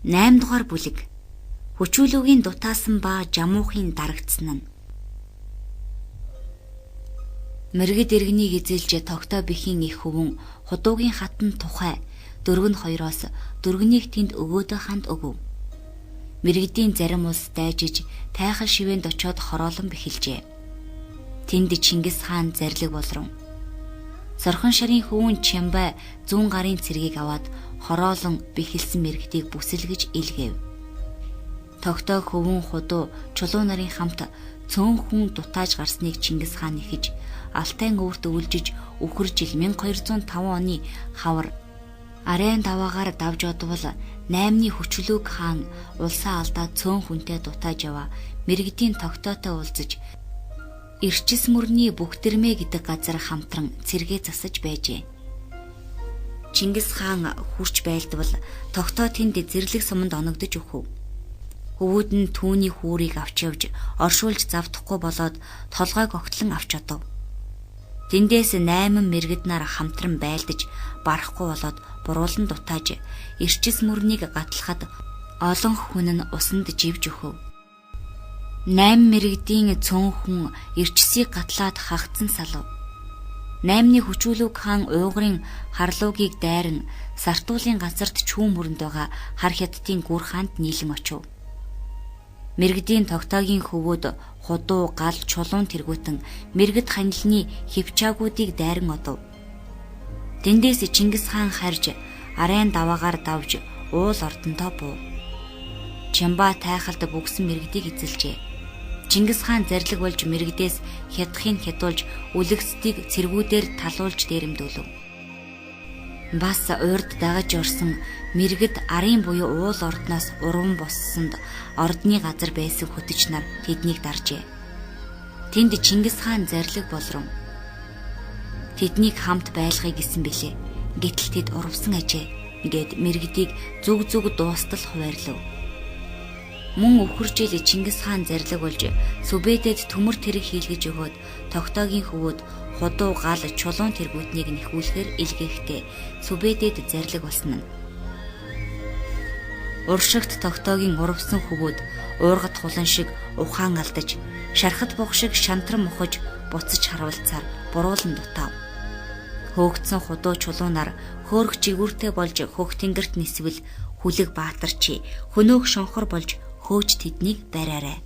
Найм дугаар бүлэг Хүчүүлүүгийн дутаасан ба жамуухын дарагдсан нь. Мэргэд иргэнийг эзэлж тогтоо бихийн их хөвөн худуугийн хатан тухай дөрвөн хоёроос дөрвөнийг тэнд өгөөдөө ханд өгөв. Мэргэдийн зарим улс дайжиж тайхал шивэнд очиод хороолон бэхэлжээ. Тэнд Чингис хаан зарлиг болрон. Сорхон шарын хөвөн Чамбай 100 гарын цэргийг аваад хороолон бэхэлсэн мэргэдийг бүсэлгэж илгээв. Тогтоо хөвөн худуу чулуу нарын хамт цөөн хүн дутааж гарсныг Чингис хаан нэхэж Алтай өвөрт өвлжиж өхөр жил 1205 оны хавар Арайн даваагаар давж одвол 8-ны хүчлүүг хаан улсаа алдаа цөөн хүнтэй дутааж яваа мэргэдийн тогтоотой уулзаж Ирчис мөрний Бүхтэрмэ гэдэг газар хамтран цэргээ засаж байжээ. Чингис хаан хурч байлдвал тогтоо тэнд зэрлэг суманд оногдож өгөв. Хөвүүд нь түүний хүүрийг авч явж оршуулж завдахгүй болоод толгойг огтлон авч одов. Тэндээс 8 мэргэд нар хамтран байлдаж барахгүй болоод буруулан дутааж Ирчис мөрнийг гатлахад олон хүн нь усанд живж өгөв. 8 мэргэдийн цөөн хүн Ирчисийг гатлаад хагцсан салав. 8-ны хүчүүлүүг хаан уугрын харлуугийг дайран сартуулын газарт чүүн мөрөнд байгаа хар хятадын гүр хаанд нийлэн очив. Мэргэдийн тогтоогийн хөвөөд худуу гал чулуун тэргүүтэн мэргэд ханилны хөвчаагуудыг дайран одов. Тэндээс Чингис хаан харж Арайн даваагаар давж уул ордонтоо буув. Чамба тайхалд бүгсэн мэргэдийг эзэлжээ. Чингис хаан зарлиг болж мэргэдээс хятадыг хятуулж үлэгсдийг цэргүүдээр талуулж дээрэмдүүлв. Бас урд дагаж орсон мэргэд арын буюу уул ордноос уран боссонд ордны газар байсан хөтөч нар тэднийг даржээ. Тэнд Чингис хаан зарлиг болрон. Тэднийг хамт байлгая гэсэн бэлээ. Гэтэл тэд урвсан ажээ. Ингээд мэргэдийг зүг дуустал хуваарлав. Мөн өхөржил Чингис хаан зарлиг болж Сүбэдэд төмөр тэрэг хийлгэж өгөөд тогтоогийн хөвөөд худуу гал чулуун тэргүүтнийг нэхүүлэхээр илгээхдээ Сүбэдэд зарлиг болсон нь. Уршигт тогтоогийн урвсан хөвөөд уургат хулан шиг ухаан алдаж шархат бух шиг шантран мохож буцаж харвалцаар буруулан дутав. Хөөгдсөн худуу чулуунаар хөөрх жигүүртэй болж хөх тэнгэрт нисвэл хүлэг баатарчи хөнөөх шонхор болж хөөж тэднийг бариарай.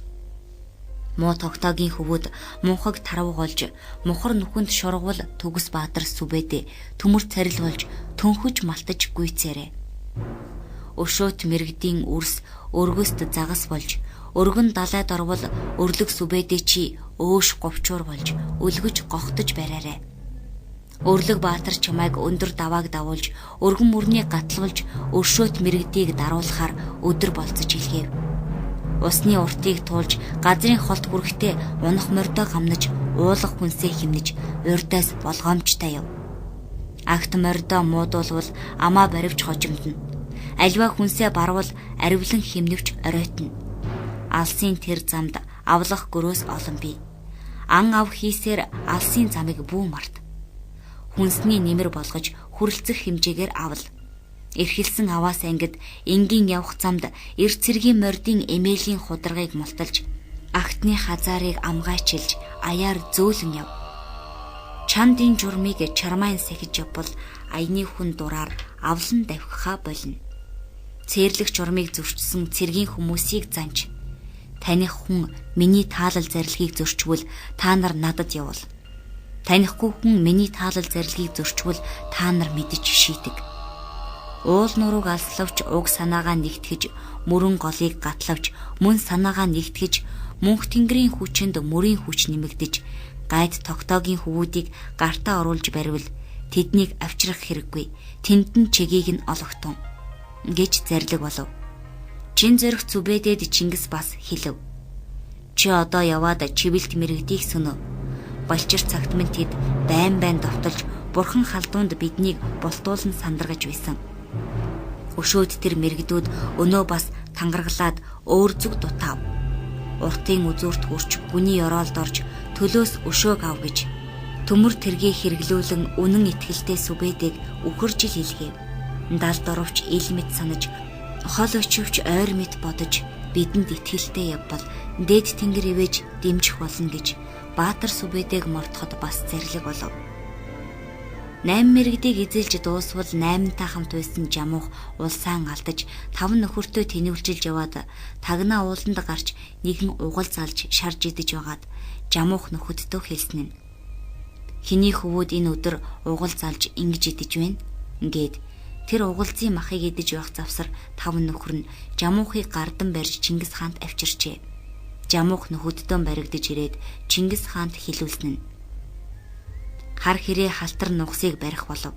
Муу тогтоогийн хөвөөд мунхаг тарвуулж мухар нүхэнд шургуул Төгс Баатар Сүбэдэ төмөр царил болж төнхөж малтаж гүйцээрэ. Өшөөт мэргэдийн үрс өргөст загас болж өргөн далайд орвол өрлөг Сүбэдэ чи өөш говчуур болж өлгөж гогтож бариарай. Өрлөг Баатар чамайг өндөр давааг давуулж өргөн мөрний гатлуулж өршөөт мэргэдийг даруулахаар өдөр болцож илгээв. Усны уртыг туулж газрын холд хүрэхдээ унах мордоо гамнаж уулах хүнсээ хэмнэж урьдаас болгоомжтой яв. Агт мордоо муудуулвал амаа баривч хожимдно. Альва хүнсээ барвал аривлан хэмнэвч оройтно. Алсын тэр замд авлах гөрөөс олон бий. Ан ав хийсээр алсын замыг бүү март. Хүнсний нэмэр болгож хүрлцэх хэмжээгээр авал. Эрхэлсэн аваас ангид энгийн явах замд эр цэргийн мордын эмээлийн хударгыг мулталж агтны хазаарыг амгайчилж аяар зөөлөн яв. Чандын журмыг чармайн сахиж явбал аяны хүн дураар авлан давхихаа болно. Цэрлэх журмыг зөрчсөн цэргийн хүмүүсийг занж. Таних хүн миний таалал зарилгийг зөрчвөл та нар надад явал. Танихгүй хүн миний таалал зарилгийг зөрчвөл та нар мэдэж шийдэг. Уул нурууг алславч уг санаагаа нэгтгэж мөрөн голыг гатлавч мөн санаагаа нэгтгэж мөнх тэнгэрийн хүчинд мөрийн хүч нэмэгдэж гайд тогтоогийн хөвүүдийг гартаа оруулж баривал тэднийг авчрах хэрэггүй. Тэндэн чигийг нь олготон гэж зарлиг болов. Чин зөрөх зүбэдэд Чингис бас хэлв. Чи одоо яваад чивэлт мэрэгдийг сүнө. Балчир цагт минь тэд байн довтолж бурхан халдуунд биднийг бултуулан сандаргаж байсан. Өшөөд тэр мэрэгдүүд өнөө бас тангаргалаад өөр зүг дутав. Уртын үзүүрт хүрч бүний ёроолд орж төлөөс өшөөг ав гэж төмөр тэргээ хэрэглүүлэн үнэн итгэлтэй сүбэдэг үхэржил хэлгээв. Далд оровч ил мэд санаж хол өчөвч ойр мэд бодож бидэнд итгэлтэй явбал дээд тэнгэр ивэж дэмжих болно гэж Баатар сүбэдэг мордоход бас зэрлэг болов. 8 мэрэгдийг эзэлж дуусвал 8-тай хамт байсан жамуух улсаан алдаж 5 нөхөртөө тэнүүлжилж яваад тагнаа ууланд гарч нэгэн угал залж шарж идэж байгаад жамуух нөхөддөө хэлсэн нь. Хиний хөвүүд энэ өдөр угал залж ингэж идэж байна гээд тэр угалзын махыг идэж байх завсар 5 нөхөр нь жамуухыг гардан барьж Чингис хаанд авчирчээ. Жамуух нөхөддөө баригдаж ирээд Чингис хаанд хэлүүлсэн нь. Хар хэрээ халтар нугсыг барих болов.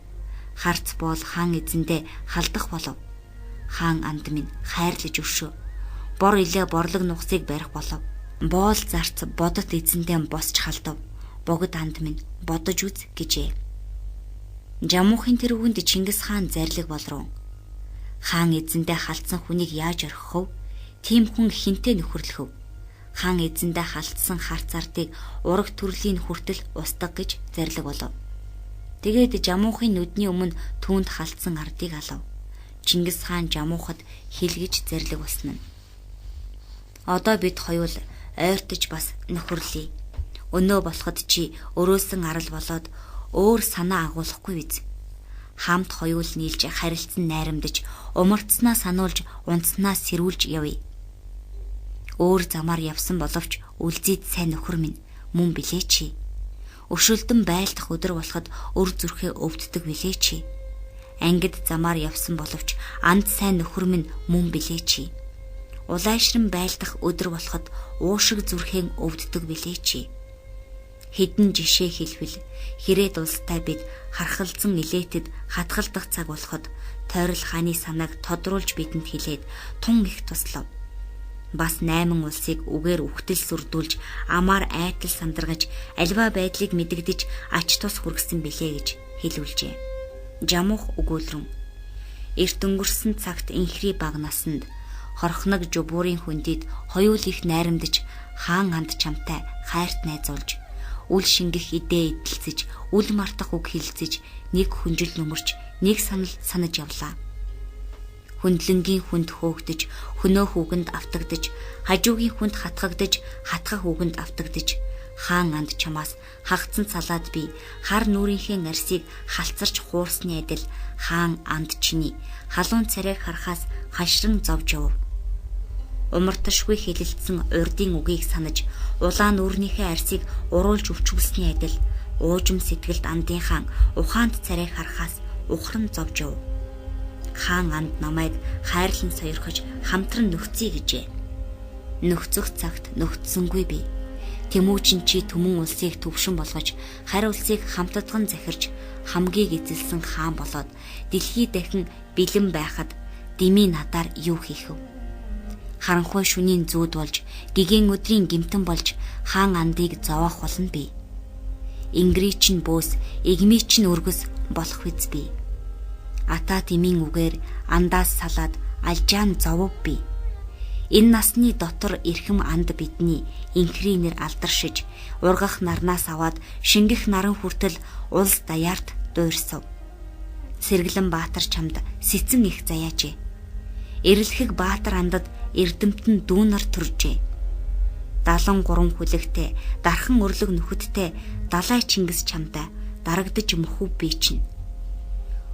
Харц бол хаан эзэндээ халдах болов. Хаан анд минь хайрлаж өршөө. Бор илээ борлог нугсыг барих болов. Боол зарц бодот эзэндээ босч халдав. Богд анд минь бодож үз гэжээ. Жамуухын тэр үгэнд Чингис хаан зарлиг болров. Хаан эзэндээ халтсан хүнийг яаж орхих вэ? Тийм хүн хинтээ нөхөрлөх вэ? Хаан эзэндээ халтсан харц ардыг ураг төрлийн хүртэл устгах гэж зарлиг болов. Тэгээд жамуухын нүдний өмнө түүнд халтсан ардыг алав. Чингис хаан жамуухад хэлгэж зарлиг болсон нь. Одоо бид хоёул ойртож бас нөхөрлөе. Өнөө болоход чи өрөөсөн арал болоод өөр санаа агуулахгүй биз. Хамт хоёул нийлж харилцсан найрамдаж умартснаа сануулж унтснаа сэрүүлж явъя. Өөр замаар явсан боловч үлзийд сайн нөхөр минь мөн билээ чи. Өшөлдөн байлдах өдөр болоход өр зүрхээ өвддөг билээ чи. Ангид замаар явсан боловч анд сайн нөхөр минь мөн билээ чи. Улайшран байлдах өдөр болоход уушиг зүрхээ өвддөг билээ чи. Хэдэн жишээ хэлбэл хэрээд улстай бид хархалзан илээтэд хатгалдах цаг болоход тойрол хааны санааг тодруулж бидэнд хэлээд тун их туслав. Бас 8 улсыг үгээр үхтэл сүрдүүлж амаар айтал сандаргаж альва байдлыг мэдэгдэж ач тус хүргэсэн билээ гэж хэлүүлжээ. Жамуух өгүүлрэн. Эрт өнгөрсөн цагт инхри баг насанд хорхног жубуурын хүндид хоёул их найрамдаж хаан анд чамтай хайрт найзуулж үл шингэх идээ эдэлцэж үл мартах үг хэлцэж нэг хүнжил нүмерч нэг санал санаж явлаа. Хүндлэнгийн хүнд хөөгдөж, хөнөөх үгэнд автагдж, хажуугийн хүнд хатгагдж, хатгах үгэнд автагдж, хаан анд чамаас хагцсан салаад би хар нүрийнхээ арсыг халцарч хуурсны адил хаан анд чиний халуун царайг харахаас хашран зовж яв. Умарташгүй хэлэлцсэн урдын үгийг санаж, улаан нүрнийхээ арсыг уруулж өвчүүлсний адил уужим сэтгэлд андын хаан ухаанд царайг харахаас ухран зовж яв. Хаан анд намайг хайрлан сойрхож хамтран нөхцөе гэжээ. Нөхцөх цагт нөхцсөнгүй би. Тэмүүчин чи түмэн улсыг төвшин болгож, харь улсыг хамтдган захирч, хамгийн эзэлсэн хаан болоод дэлхий дахин бэлэн байхад дими надаар юу хийх вэ? Харанхуй шөнийн зүүд болж, гэгэн өдрийн гимтэн болж хаан андыг зовоох болно би. ингрий чинь бөөс, игми чинь өргөс болох биз би. Ата тимийн үгээр андаас салаад алжаан зовв би. Энэ насны дотор эрхэм анд бидний инхрийнээр алдаршиж, ургах нарнаас аваад шингэх наран хүртэл улс даяарт дуурсав. Сэргэлэн Баатар чамд сэцэн их заяажээ. Эрэлхэг Баатар андад эрдэмтэн дүүнар төржээ. 73 хүлэгтэй, дархан өрлөг нөхөдтэй далай Чингис чамтай дарагдж мөхөв би чинь.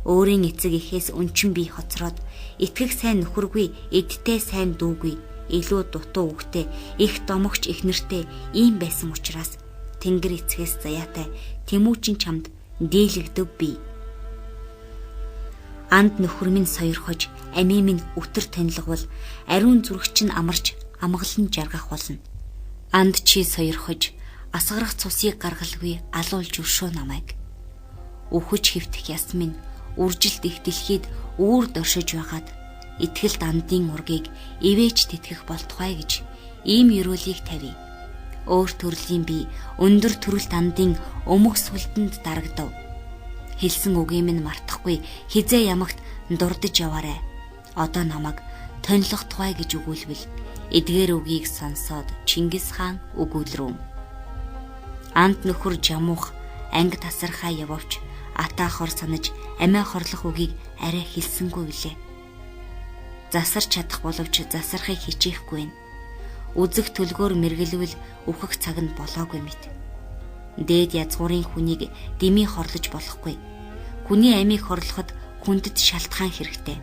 Өөрийн эцэг ихээс өнчин би хоцроод итгэх сайн нөхөргүй, эдтэй сайн дүүгүй, илүү дутуу үгтэй, их домогч их нэртэй ийм байсан учраас Тэнгэр эцгээс заяатай Тэмүүчин чамд дийлэгдэв би. Анд нөхөр минь сойрхож, амийн минь өтөр танилгавал ариун зүрх чинь амарч амгалан жаргах болно. Анд чи сойрхож, асгарах цусыг гаргалгүй алуулж өршөө намайг. Өвхөж хөвтөх яс минь үржилт их дэлхийд үүр доршиж байгаад итгэлд андын ургийг ивэж тэтгэх болтугай гэж ийм ерөөлийг тавья. Өөр төрлийн би өндөр төрөлт андын өмг сүлдэнд дарагдав. Хэлсэн үгийг минь мартахгүй хизээ ямагт дурдж яваарэ. Одоо намайг тонилох тугай гэж өгүүлбэл эдгээр үгийг сонсоод Чингис хаан өгүүлрүүм. Анд нөхөр жамуух анги тасархаа явавч ата хор санаж амиа хорлох үгийг арай хэлсэнгүй билээ. Засарч чадах боловч засархыг хичээхгүй байна. Үзэг төлгөөр мэргэлвэл үхэх цаг нь болоогүй мэт. Дээд язгуурын хүнийг дэмий хорлож болохгүй. Хүний амийг хорлоход хүндэд шалтгаан хэрэгтэй.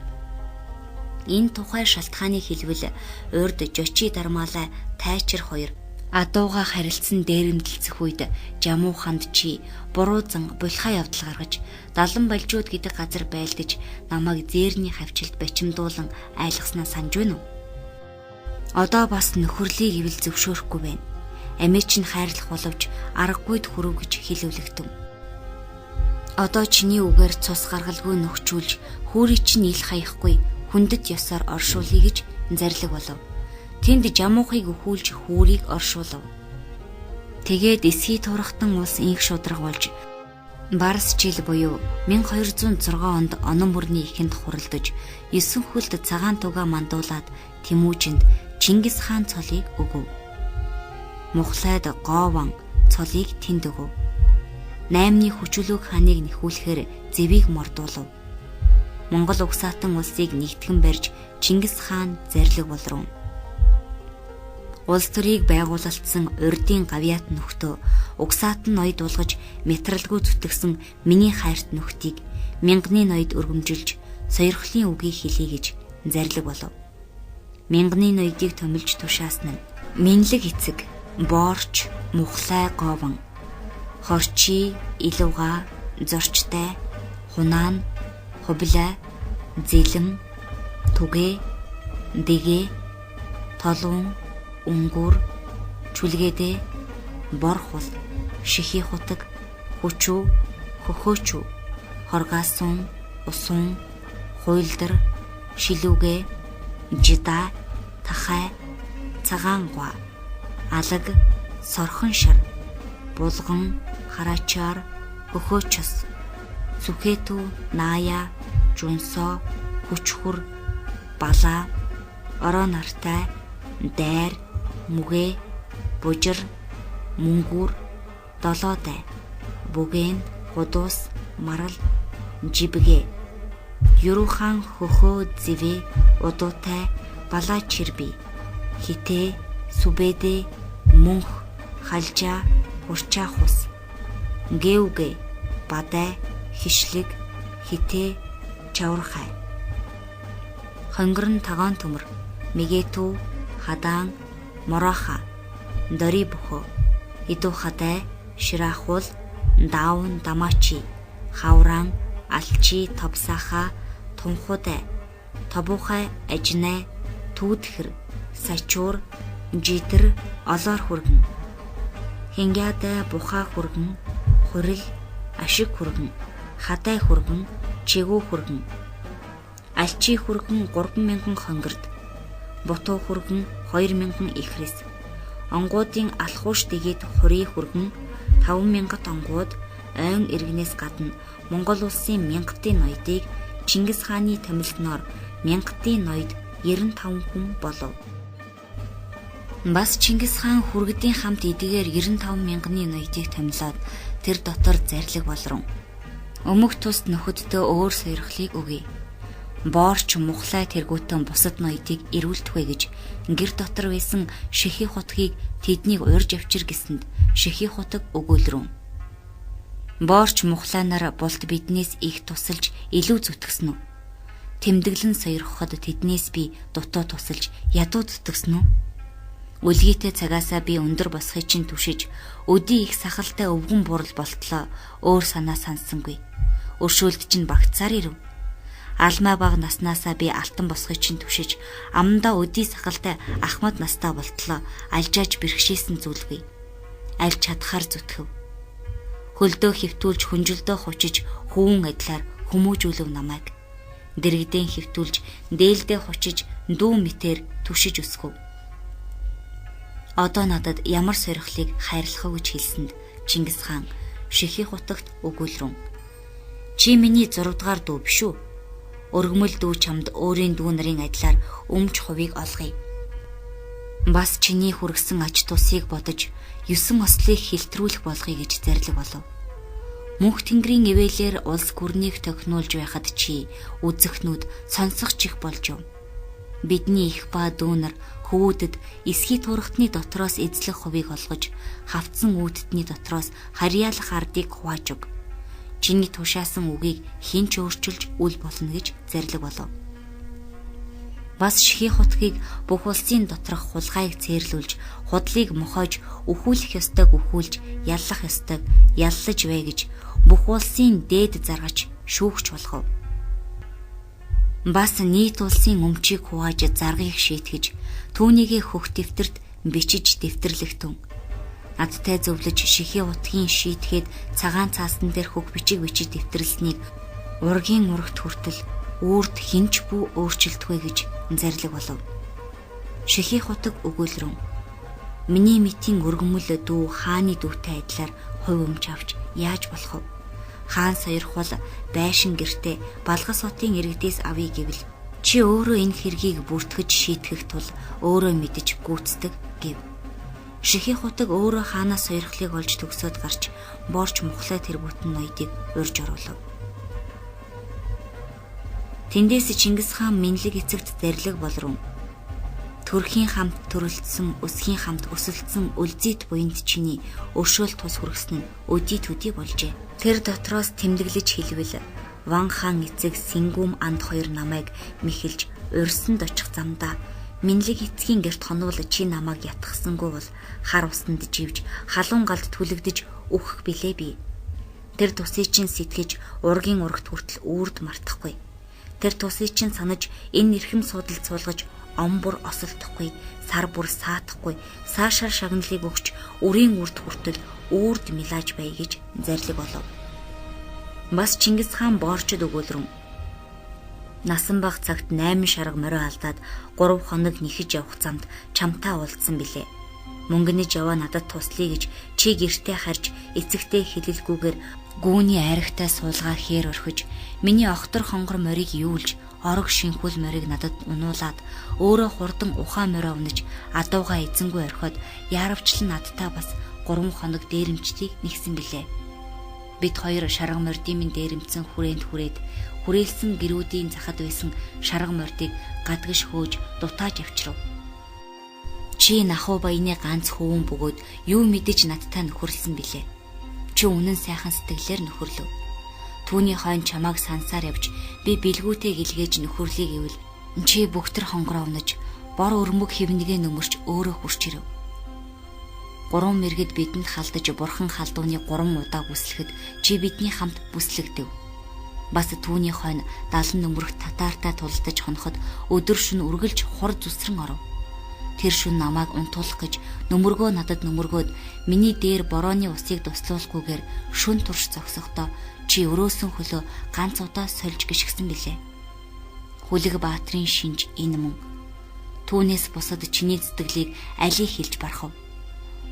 Энэ тухай шалтгааныг хэлвэл урд Жочи Дармаалай Тайчир хоёр адууга харилцсан дээрэмдэлцэх үед жамууханд чи буруу зан булхаа явдал гаргаж далан балжууд гэдэг газар байлдаж намайг зээрний хавчилд бачимдуулан айлгаснаа санаж байна уу? Одоо бас нөхөрлийг ивэл зөвшөөрөхгүй байна. Амиа чинь хайрлах боловч аргагүйд хүрв гэж хэлүүлэгдэв. Одоо чиний үгээр цус гаргалгүй нөхчүүлж хүүрий чинь ил хаяхгүй хүндэт ёсоор оршуулъя гэж зарлиг болов. Тэнд жамуухыг өхүүлж хүүрийг оршуулв. Тэгээд эсхий турахтан улс инх шудраг болж Барс жил буюу 1206 онд онон мөрний ихэнд хуралдаж 9 хүлд цагаан тугаа мандуулаад Тэмүүжинд Чингис хаан цолыг өгөв. Мухлайд Гован цолыг тэнд өгөв. 8-ны хүчүлэг ханыг нэхүүлэхээр зэвийг мордуулав. Монгол угсаатан улсыг нэгтгэн барьж Чингис хаан зарлиг болров. Улс төрийг байгуулалтсан урдын гавьяат нөхдөө угсаатан ноёд булгаж метралгүй зүтгэсэн миний хайрт нөхдийг мянганы ноёд өргөмжилж сойрхлын үгийг хэлье гэж зарлиг болов. Мянганы ноёдыг томилж тушаасан нь Минлэг эцэг, Боорч, Мухлай Гован, Хорчи, Илуга, Зорчтой, Хунаан, Хублай, Зэлэн, Түгэ, Дэгэ, Толун, Өнгөр, Чүлгээдэ, Борхул, Шихий хутаг, Хүчүү, Хөхөөчүү, Хоргаасун, Усун, Хуйлдар, Шилүүгэ, Жида, Тахай, Цагаангуа, Алаг, Сорхон шар, Булган, Хараачаар, Хөхөөчөс, Сүхэтүү, Наая, Жунсоо, Хүчхүр, Балаа, Ороо нартай, Дайр, Мүгэ, Бужир, Мөнгүр, Долоодай, Бүгэн, Гудуус, Марал, Жибгэ, Юрухан, Хөхөө, Зэвэ, Удуутай, Балаа Чирби, Хитэ, Сүбэдэ, Мөнх, Халжаа, Хурчаахус, Гэвгэ, Бадай, Хишлэг, Хитэ, Чаврхай, Хонгорн Тагоон төмөр, Мэгэтүү, Хадаан, Мороха, Дори бөхөө, Идухадай, Шираахул, Даун, Дамачи, Хавраан, Алчи, Товсаха, Тунхудай, Тобухай, Ажнай, Түүдэхэр, Сачуур, Жидэр, Олоор хүргэн, Хингядай, Бухаа хүргэн, Хурил, Ашиг хүргэн, Хадай хүргэн, Чигүү хүргэн, Алчи хүргэн 3000 хонгорд, Бутуу хүргэн 2000 ихрэс, Онгуудын алхууш дэгээд Хурий хүргэн 5,000 онгууд ойн иргэнээс гадна Монгол улсын 1000-ийн ноёдыг Чингис хааны томилтноор 1000-ийн ноёд 95 хүн болов. Бас Чингис хаан хүргэдийн хамт эдгээр 95,000-ны ноёдыг томилоод тэр дотор зарлиг болрон. Өмг тус нөхөддөө өөр сойрхлыг өгье. Боорч мухлай тэргүүтэн бусад ноёдыг ирүүлдэхвэ гэж гэр дотор байсан Шихий хутгийг тэднийг урьж авчир гэсэнд Шихий хутаг өгүүлрүүн. Боорч мухлайнаар булт биднээс их тусалж илүү зүтгэсэн үү? Тэмдэглэн сойрхоход тэднээс би дутуу тусалж ядуу зүтгэсэн үү? Үлгийтэй цагаасаа би өндөр босхыг чинь түшиж өдий их сахалтай өвгөн бурал болтлоо өөр санаа сансангүй. Өршөөлт чинь багцаар ирв. Алмаа баг наснаасаа би алтан босхыг чинь түшиж амандаа өдий сахалтай ахмад настаа болтлоо альжааж бэрхшээсэн зүйлгүй. Аль чадхаар зүтгэв. Хөлдөө хөвтүүлж хүнжилдөө хучиж хүүн адилаар хүмүүжүүлв намайг. Дэрэгдэн хөвтүүлж дээлдээ хучиж дүү мэтэр түшиж өсгөв. Одоо надад ямар сойрхлыг хайрлах вэ гэж хэлсэнд Чингис хаан Шихий хутагт өгүүлрүүн. Чи миний 6 дугаар дүү биш үү? Өргөмөл дүү чамд өөрийн дүү нарын адилаар өмч хувийг олгоё. Бас чиний хүргэсэн ач тусыг бодож 9 ослыг хилтрүүлэх болгоё гэж зарлиг болов. Мөнх тэнгэрийн ивэлээр улс гүрнийг тохинуулж байхад чи үзэхнүүд сонсох чих болж юм. Бидний их ба дүүнер хөвүүдэд эсхий турхтны дотроос эзлэх хувийг олгож хавцсан үүдтний дотроос харьяалах ардыг хувааж өг. Чиний тушаасан үгийг хинч өөрчилж үл болно гэж зарлиг болов. Бас Шихий хутгийг бүх улсын доторх хулгайг цээрлүүлж, худлыг мохоож, өхүүлэх ёстойг өхүүлж, яллах ёстойг яллаж бай гэж бүх улсын дээд заргач шүүгч болгов. Бас нийт улсын өмчийг хувааж заргыг шийтгэж, түүнийгээ хөх дэвтэрт бичиж дэвтэрлэгтэн. Надтай зөвлөж Шихий хутгийн шийтгээд цагаан цаасан дээр хөх бичиг бичиж дэвтэрлсэнийг ургийн урагт хүртэл үрд хинч бүү өөрчилдөхвэ гэж зарлиг болов. Шихий хутаг өгүүлрэн. Миний мэтийн өргөмөл дүү хааны дүүтэй адилаар хувь өмч авч яаж болох вэ? Хаан сойрхвол байшин гэртээ Балгас хотын иргэдээс авъя гэвэл чи өөрөө энэ хэргийг бүртгэж шийтгэх тул өөрөө мэдэж гүйцэтгэг гэв. Шихий хутаг өөрөө хаанаас сойрхлыг олж төгсөөд гарч боорч мухлай тэргүүтэн ноёдыг урьж оруулав. Тэндээс Чингис хаан Минлэг эцэгт зарлиг болрон. Төрхийн хамт төрөлдсөн, өсхийн хамт өсөлдсөн үлзийт буйнд чиний өршөөл тус хүргэсэн нь өдий төдий болжээ. Тэр дотроос тэмдэглэж хэлвэл Ван хаан эцэг Сингүм анд хоёр намайг мэхэлж урьсанд очих замдаа Минлэг эцгийн гэрт хонвол чи намайг ятгахсангүй бол хар усанд живж халуун галд түлэгдэж өөхөх билээ би. Тэр тусыг чинь сэтгэж ургийн урагт хүртэл үрд мартахгүй. Тэр тусыг чинь санаж энэ эрхэм судалд суулгаж ом бүр осолдохгүй, сар бүр саатахгүй, саашаар шагналыг өгч үрийн үрд хүртэл үрд милааж бай гэж зарлиг болов. Бас Чингис хаан боорчод өгүүлрэн. Насан баг цагт 8 шарга морио алдаад 3 хоног нэхэж явах замд чамтай уулзсан билээ. Мөнгөний жаваа надад туслая гэж чи гэртээ харж эцэгтэй хэлэлгүйгээр гүүний айрагтай суулгаа хээр орхиж миний октор хонгор морийг юулж орог шинхүүл морийг надад унуулад өөрөө хурдан ухаан морио унаж адуугаа эзэнгүй орхиод яарвчлан надтай бас 3 хоног дээрэмчдийг нэгсэн билээ. Бид хоёр шарга мордын минь дээрэмцэн хүрээнд хүрээд хүрээлсэн гэрүүдийн захад байсан шарга мордыг гадагш хөөж дутааж авчирв. Чи нахуу баяны ганц хөвөн бөгөөд юу мэдэж надтай нөхөрлсөн билээ. Чи үнэн сайхан сэтгэлээр нөхөрлөв. Түүний хойно чамааг сансаар явж би бэлгүүтэй гэлгээж нөхөрлөе гэвэл чи бүгтэр хонгороо унаж бор өрмөг хэвнэгээ нөмөрч өөрөө хурч ирэв. 3 мэргэд бидэнд халдаж бурхан халдууны 3 удаа бүслэхэд чи бидний хамт бүслэгдэв. Бас түүний хойно 70 нөмөрх татаартай тулдаж хоноход өдөр шөнө үргэлж хур зүсрэн оров. Тэр шөнө намайг унтуулах гэж нөмөргөө надад нөмөргөөд миний дээр борооны усыг дуслуулахгүйгээр шүн турш зогсохдоо чи өрөөсөн хөлөө ганц удаа сольж гიშгсэн билээ. Хүлэг баатрын шинж энэ мөн. Түүнээс бусад чиний зүтгэлийг алийг хэлж барах вэ?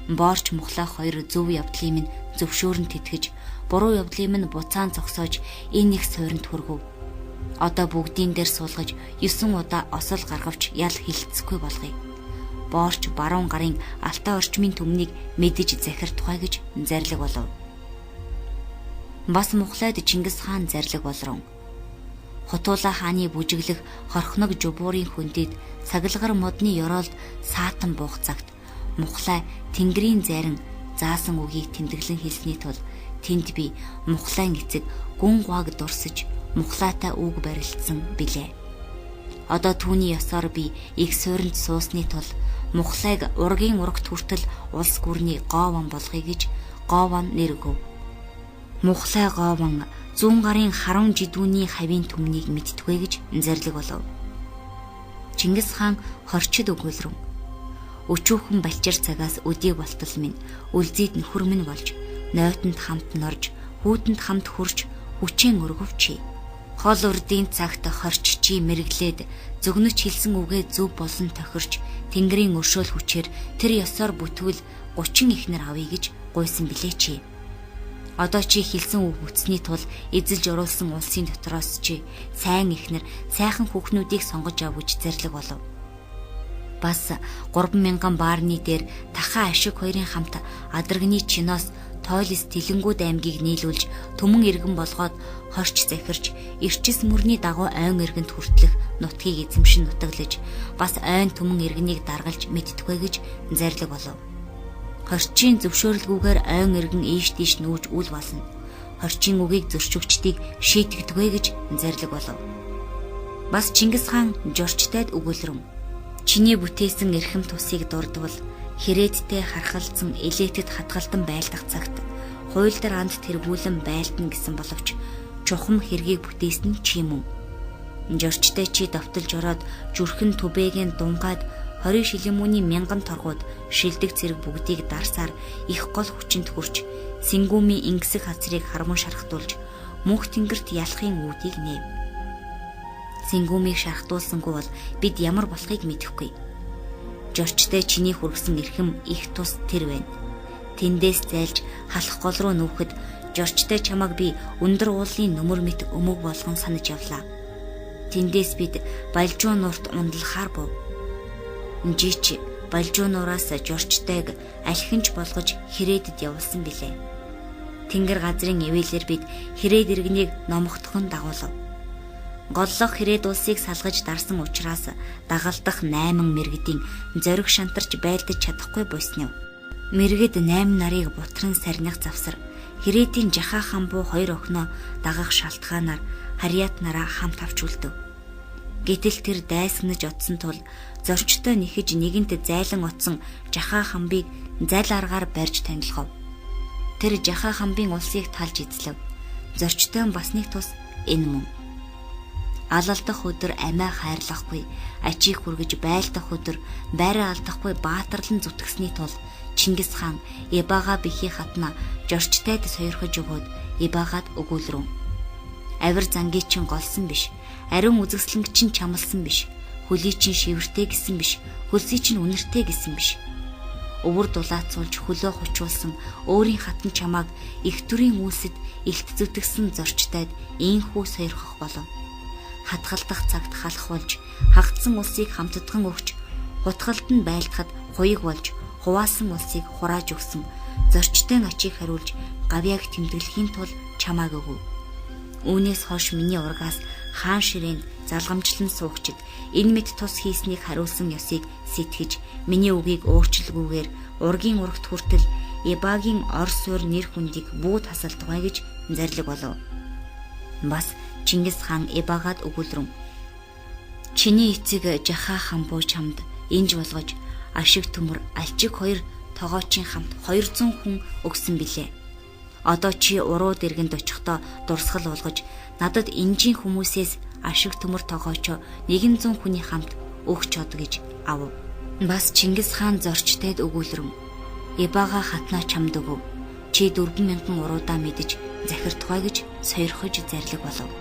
Боорч Мухлай хоёр зөв явдлын минь зөвшөөрөн тэтгэж, буруу явдлын минь буцаан зогсоож энэ их суйранд хүргэв. Одоо бүгдийн дээр суулгаж 9 удаа осол гаргавч ял хилцэхгүй болгоё. Боорч баруун гарын алтаа орчмын түмнийг мэдэж захир тухай гэж зарлиг болов. Бас Мухлайд Чингис хаан зарлиг болрон. Хотуула хааны бүжиглэх хорхног жубуурын хөндөд саглагар модны ёроолд саатан буух цагт Мухлай Тэнгэрийн зайран заасан үгийг тэмдэглэн хэлсний тул тэнд би Мухлайн эцэг гүн гуаг дурсаж Мухлайтай үг барилцсан билээ. Одоо түүний ёсоор би их суйранд суусны тул Мухлайг ургийн урагт хүртэл улс гүрний Гован болгоё гэж Гован нэр өгөв. Мухлай Гован 100 гарын харун жидүүний хавийн түмнийг мэдтгвэ гэж зарлиг болов. Чингис хаан хорчид өгүүлрэн. Өчүүхэн балчир цагаас өдий болтол минь үлзийд нөхөр минь болж, нойтонд хамт норж, хүүтэнд хамт хурж, хүчээн өргөвчий. Хол урдын цагт хорч чи мэрглээд зөгнөж хэлсэн үгээ зөв болон тохирч, Тэнгэрийн өршөөл хүчээр тэр ёсоор бүтвэл 30 ихнэр авъя гэж гуйсан билээ чи. Одоо чи хэлсэн үг бүтсний тул эзэлж оруулсан улсын дотроос чи сайн ихнэр, сайхан хүүхнүүдийг сонгож ав гэж зарлиг болов. Бас 3000 баарны дээр Таха ашиг хоёрын хамт Адрагны чиноос Тойлис Тэлэнгүүд аймгийг нийлүүлж төмөн иргэн болгоод хорч захирч эрчис мөрний дагуу ойн иргэнд хүртлэх нутгийг эзэмшин нутаглаж бас ойн төмөн иргэнийг даргалж мэдтгвэ гэж зарлиг болов. Хорчийн зөвшөөрлгүйгээр ойн иргэн ийш тийш нүүж үл болно. Хорчийн үгийг зөрчигчдийг шийтгдэгвэ гэж зарлиг болов. Бас Чингис хаан Жорчтойд өгүүлрэн. Чиний бүтээсэн эрхэм тусыг дурдвал хэрээдтэй хархалцсан элетэд хатгалдан байлдах цагт хууль дээр анд тэргүүлэн байлдана гэсэн боловч чухам хэргийг бүтээсэн чи юм уу? Жорчтой чи давталж ороод зүрхэн түбэгийн дунгаад 20 шилэмүний 1000 торгууд шилдэг зэрэг бүгдийг дарсаар их гол хүчинд хүрч Сэнгүүмийн ингэсэг хацрыг хармун шархтуулж мөнх тэнгэрт ялахын үүдийг нээв. Сэнгүүмийг шархтуулсангүй бол бид ямар болохыг мэдэхгүй. Жорчтой чиний хүргэсэн эрхэм их тус тэр байна. Тэндээс зайлж халах гол руу нүүхэд Жорчтой чамаг би өндөр уулын нөмөр мэт өмөг болгон санаж явлаа. Тэндээс бид Балжуу нуурт ундлахаар бов. Жич Балжуу нуураас Жорчтойг алхинч болгож Хэрээдэд явуулсан билээ. Тэнгэр газрын ивэлэр бид Хэрээд иргэнийг номогдохын дагуулв. Голлох Хэрээд улсыг салгаж дарсан учраас дагалдах 8 мэргэдийн зориг шантарч байлдаж чадахгүй буйснав. Мэргэд 8 нарыг бутран сарних завсар Хэрээдийн Жахаа хаан буу 2 охиноо дагах шалтгаанаар Харьяат нараа хамт авч үлдэв. Гэтэл тэр дайсагнаж одсон тул зорчтой нэхэж нэгэнт зайлан отсон Жахаа хамбыг зал аргаар барьж танилцав. Тэр Жахаа хамбын улсыг талж эзлэв. Зорчтой бас нэг тус энэ мөн. Алалдах өдөр амиа хайрлахгүй, ачийг хүргэж байлдах өдөр байраа алдахгүй баатарлан зүтгэсний тул Чингис хаан Ибага бихи хатна Жорчтойд сойрхож өгөөд Ибагад өгүүлрэн. Авир зангийн чин голсон биш, ариун үзэсгэлэнг чин чамлсан биш, хөлий чин шивэртэй гэсэн биш, хөлсий чин үнэртэй гэсэн биш. Өвөр дулаацуулж хөлөө хучуулсан өөрийн хатан чамааг их төрийн үйлсэд илт зүтгсэн Зорчтойд ийхүү сойрхох болов. Хатгалдах цагт халах болж, хагдсан улсыг хамтдхан өгч, хутгалд нь байлдахад хуйг болж, хуваасан улсыг хурааж өгсөн Зорчтой ачийг хариулж, гавьяаг тэмдэглэхийн тулд чамааг өгөв. Үүнээс хойш миний ургаас хаан ширээнд залгамжлан суугчид энэ мэд тус хийснийг хариулсан ёсыг сэтгэж, миний үгийг өөрчлөлгүйгээр ургийн урагт хүртэл Ибагийн ор суурь нэр хүндийг бүгд хасалдгай гэж зарлиг болов. Бас Чингис хаан Ибагад өгүүлрэн. Чиний эцэг Жахаа хаан буу чамд инж болгож ашиг төмөр алчиг 2 тогоочийн хамт 200 хүн өгсөн билээ. Одоо чи урууд иргэнд очихдоо дурсгал болгож надад энжийн хүмүүсээс ашиг төмөр тогоочоо 100 хүний хамт өгч чод гэж ав. Бас Чингис хаан Зорчтойд өгүүлрэн. Ибага хатнаа чамд өгөв. Чи 4000 уруудаа мэдэж захир тухай гэж сойрхож зарлиг болов.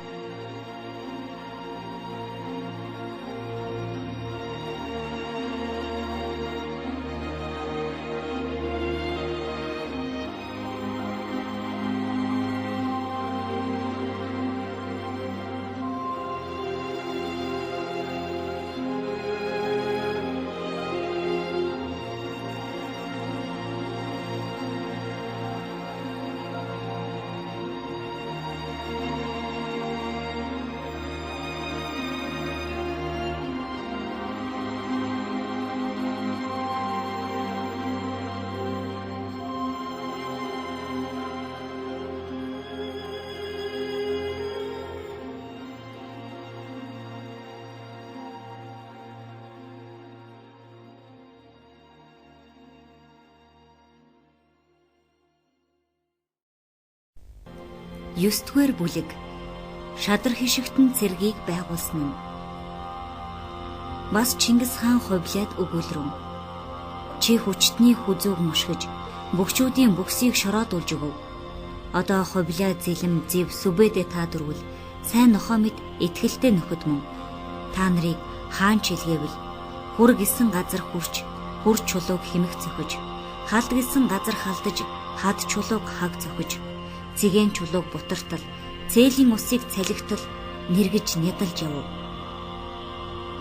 9-р бүлэг Шадар хишигтэн цэргийг байгуулсан нь. Бас Чингис хаан хувлаад өгүүлрэн. Чи хүчтний хүзүүг мушгиж бөгчүүдийн бүксийг шороодуулж өгөв. Одоо хувлаа зэлэм зэв сүбэдэ та дөрвөл сайн нохоо мэд итгэлтэй нөхөд мөн. Та нарыг хаан чилгээвэл хүр гисэн газар хүрч хүр чулууг хэмэх зөхөж, халд гисэн газар халдаж хад чулууг хаг зөхөж, цэгэн чулууг бутартал, цээлийн усыг цалигтал нэргэж нядалж явв.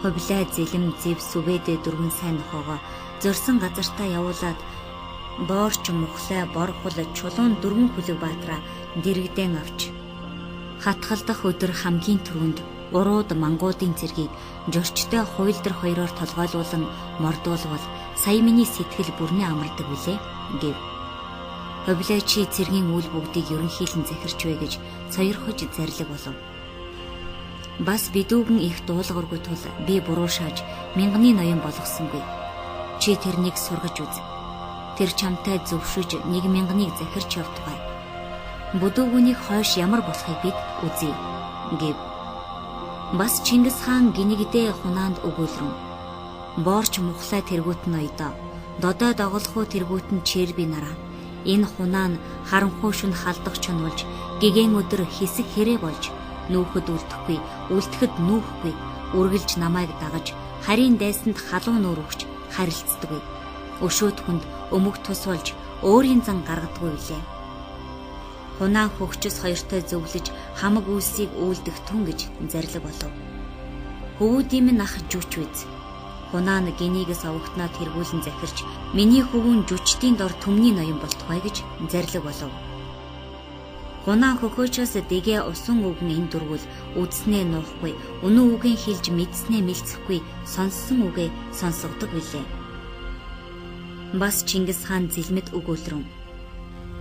Хувлаа зэлэм зэв сүбэдэ дөрвөн сайн нохоогоо зорсон газартаа явуулаад боорч мухлай борхол чулуун дөрвөн хүлэг баатраа дэрэгдэн авч хатгалдах өдөр хамгийн түрүүнд урууд мангуудын цэргийг жорчтой хуйлдар хоёроор толгойлуулан мордуулвал сая миний сэтгэл бүрнээ амардаг билээ гэв. Хувлаа чи цэргийн үйл бүгдийг ерөнхийлэн захирч вэ гэж сойрхож зарлиг болов. Бас бидүүгэн их дуулуургүй тул би буруу шааж мянганы ноён болгосонгүй. Чи тэрнийг сургаж үз. Тэр чамтай зөвшөж 1,000-ыг захирч явтугай. Бүдүүгүнийг хойш ямар болохыг бид үзье гэв. Бас Чингис хаан гинигдээ хунаанд өгүүлрэн. Боорч мухлай тэргүүт нь оёдоо. Додой доголхуу тэргүүт нь черби нараа. Энэ хунаа нь харанхуй шүн халдах чонуулж гэгэн өдөр хэсэг хэрэг болж нүүхэд үлдэхгүй, үлдэхэд нүүхгүй, үргэлж намайг дагаж харийн дайсанд халуун нуур өгч харилцдаггүй. Өшөөт хүнд өмг тус болж өөрийн зан гаргадаггүй билээ. Хунаа хөгчс хоёртой зөвлөж хамаг үйлсийг үйлдэх түн гэж зарлиг болов. Хөвүүдийн минь ах жүч үз. Хунаа нь гинигээс овогтноо тэргүүлэн захирч миний хөвүүн жүчтийн дор төмний ноён болтугай гэж зарлиг болов. Хунаа хөхөөчөөс дэгээ усан үгэн энэ дургул үдснээ нуухгүй, өнөө үгийн хэлж мэдснээ мэлцэхгүй, сонссон үгээ сонсгодог билээ. Бас Чингис хаан зэлмэд өгүүлрэн.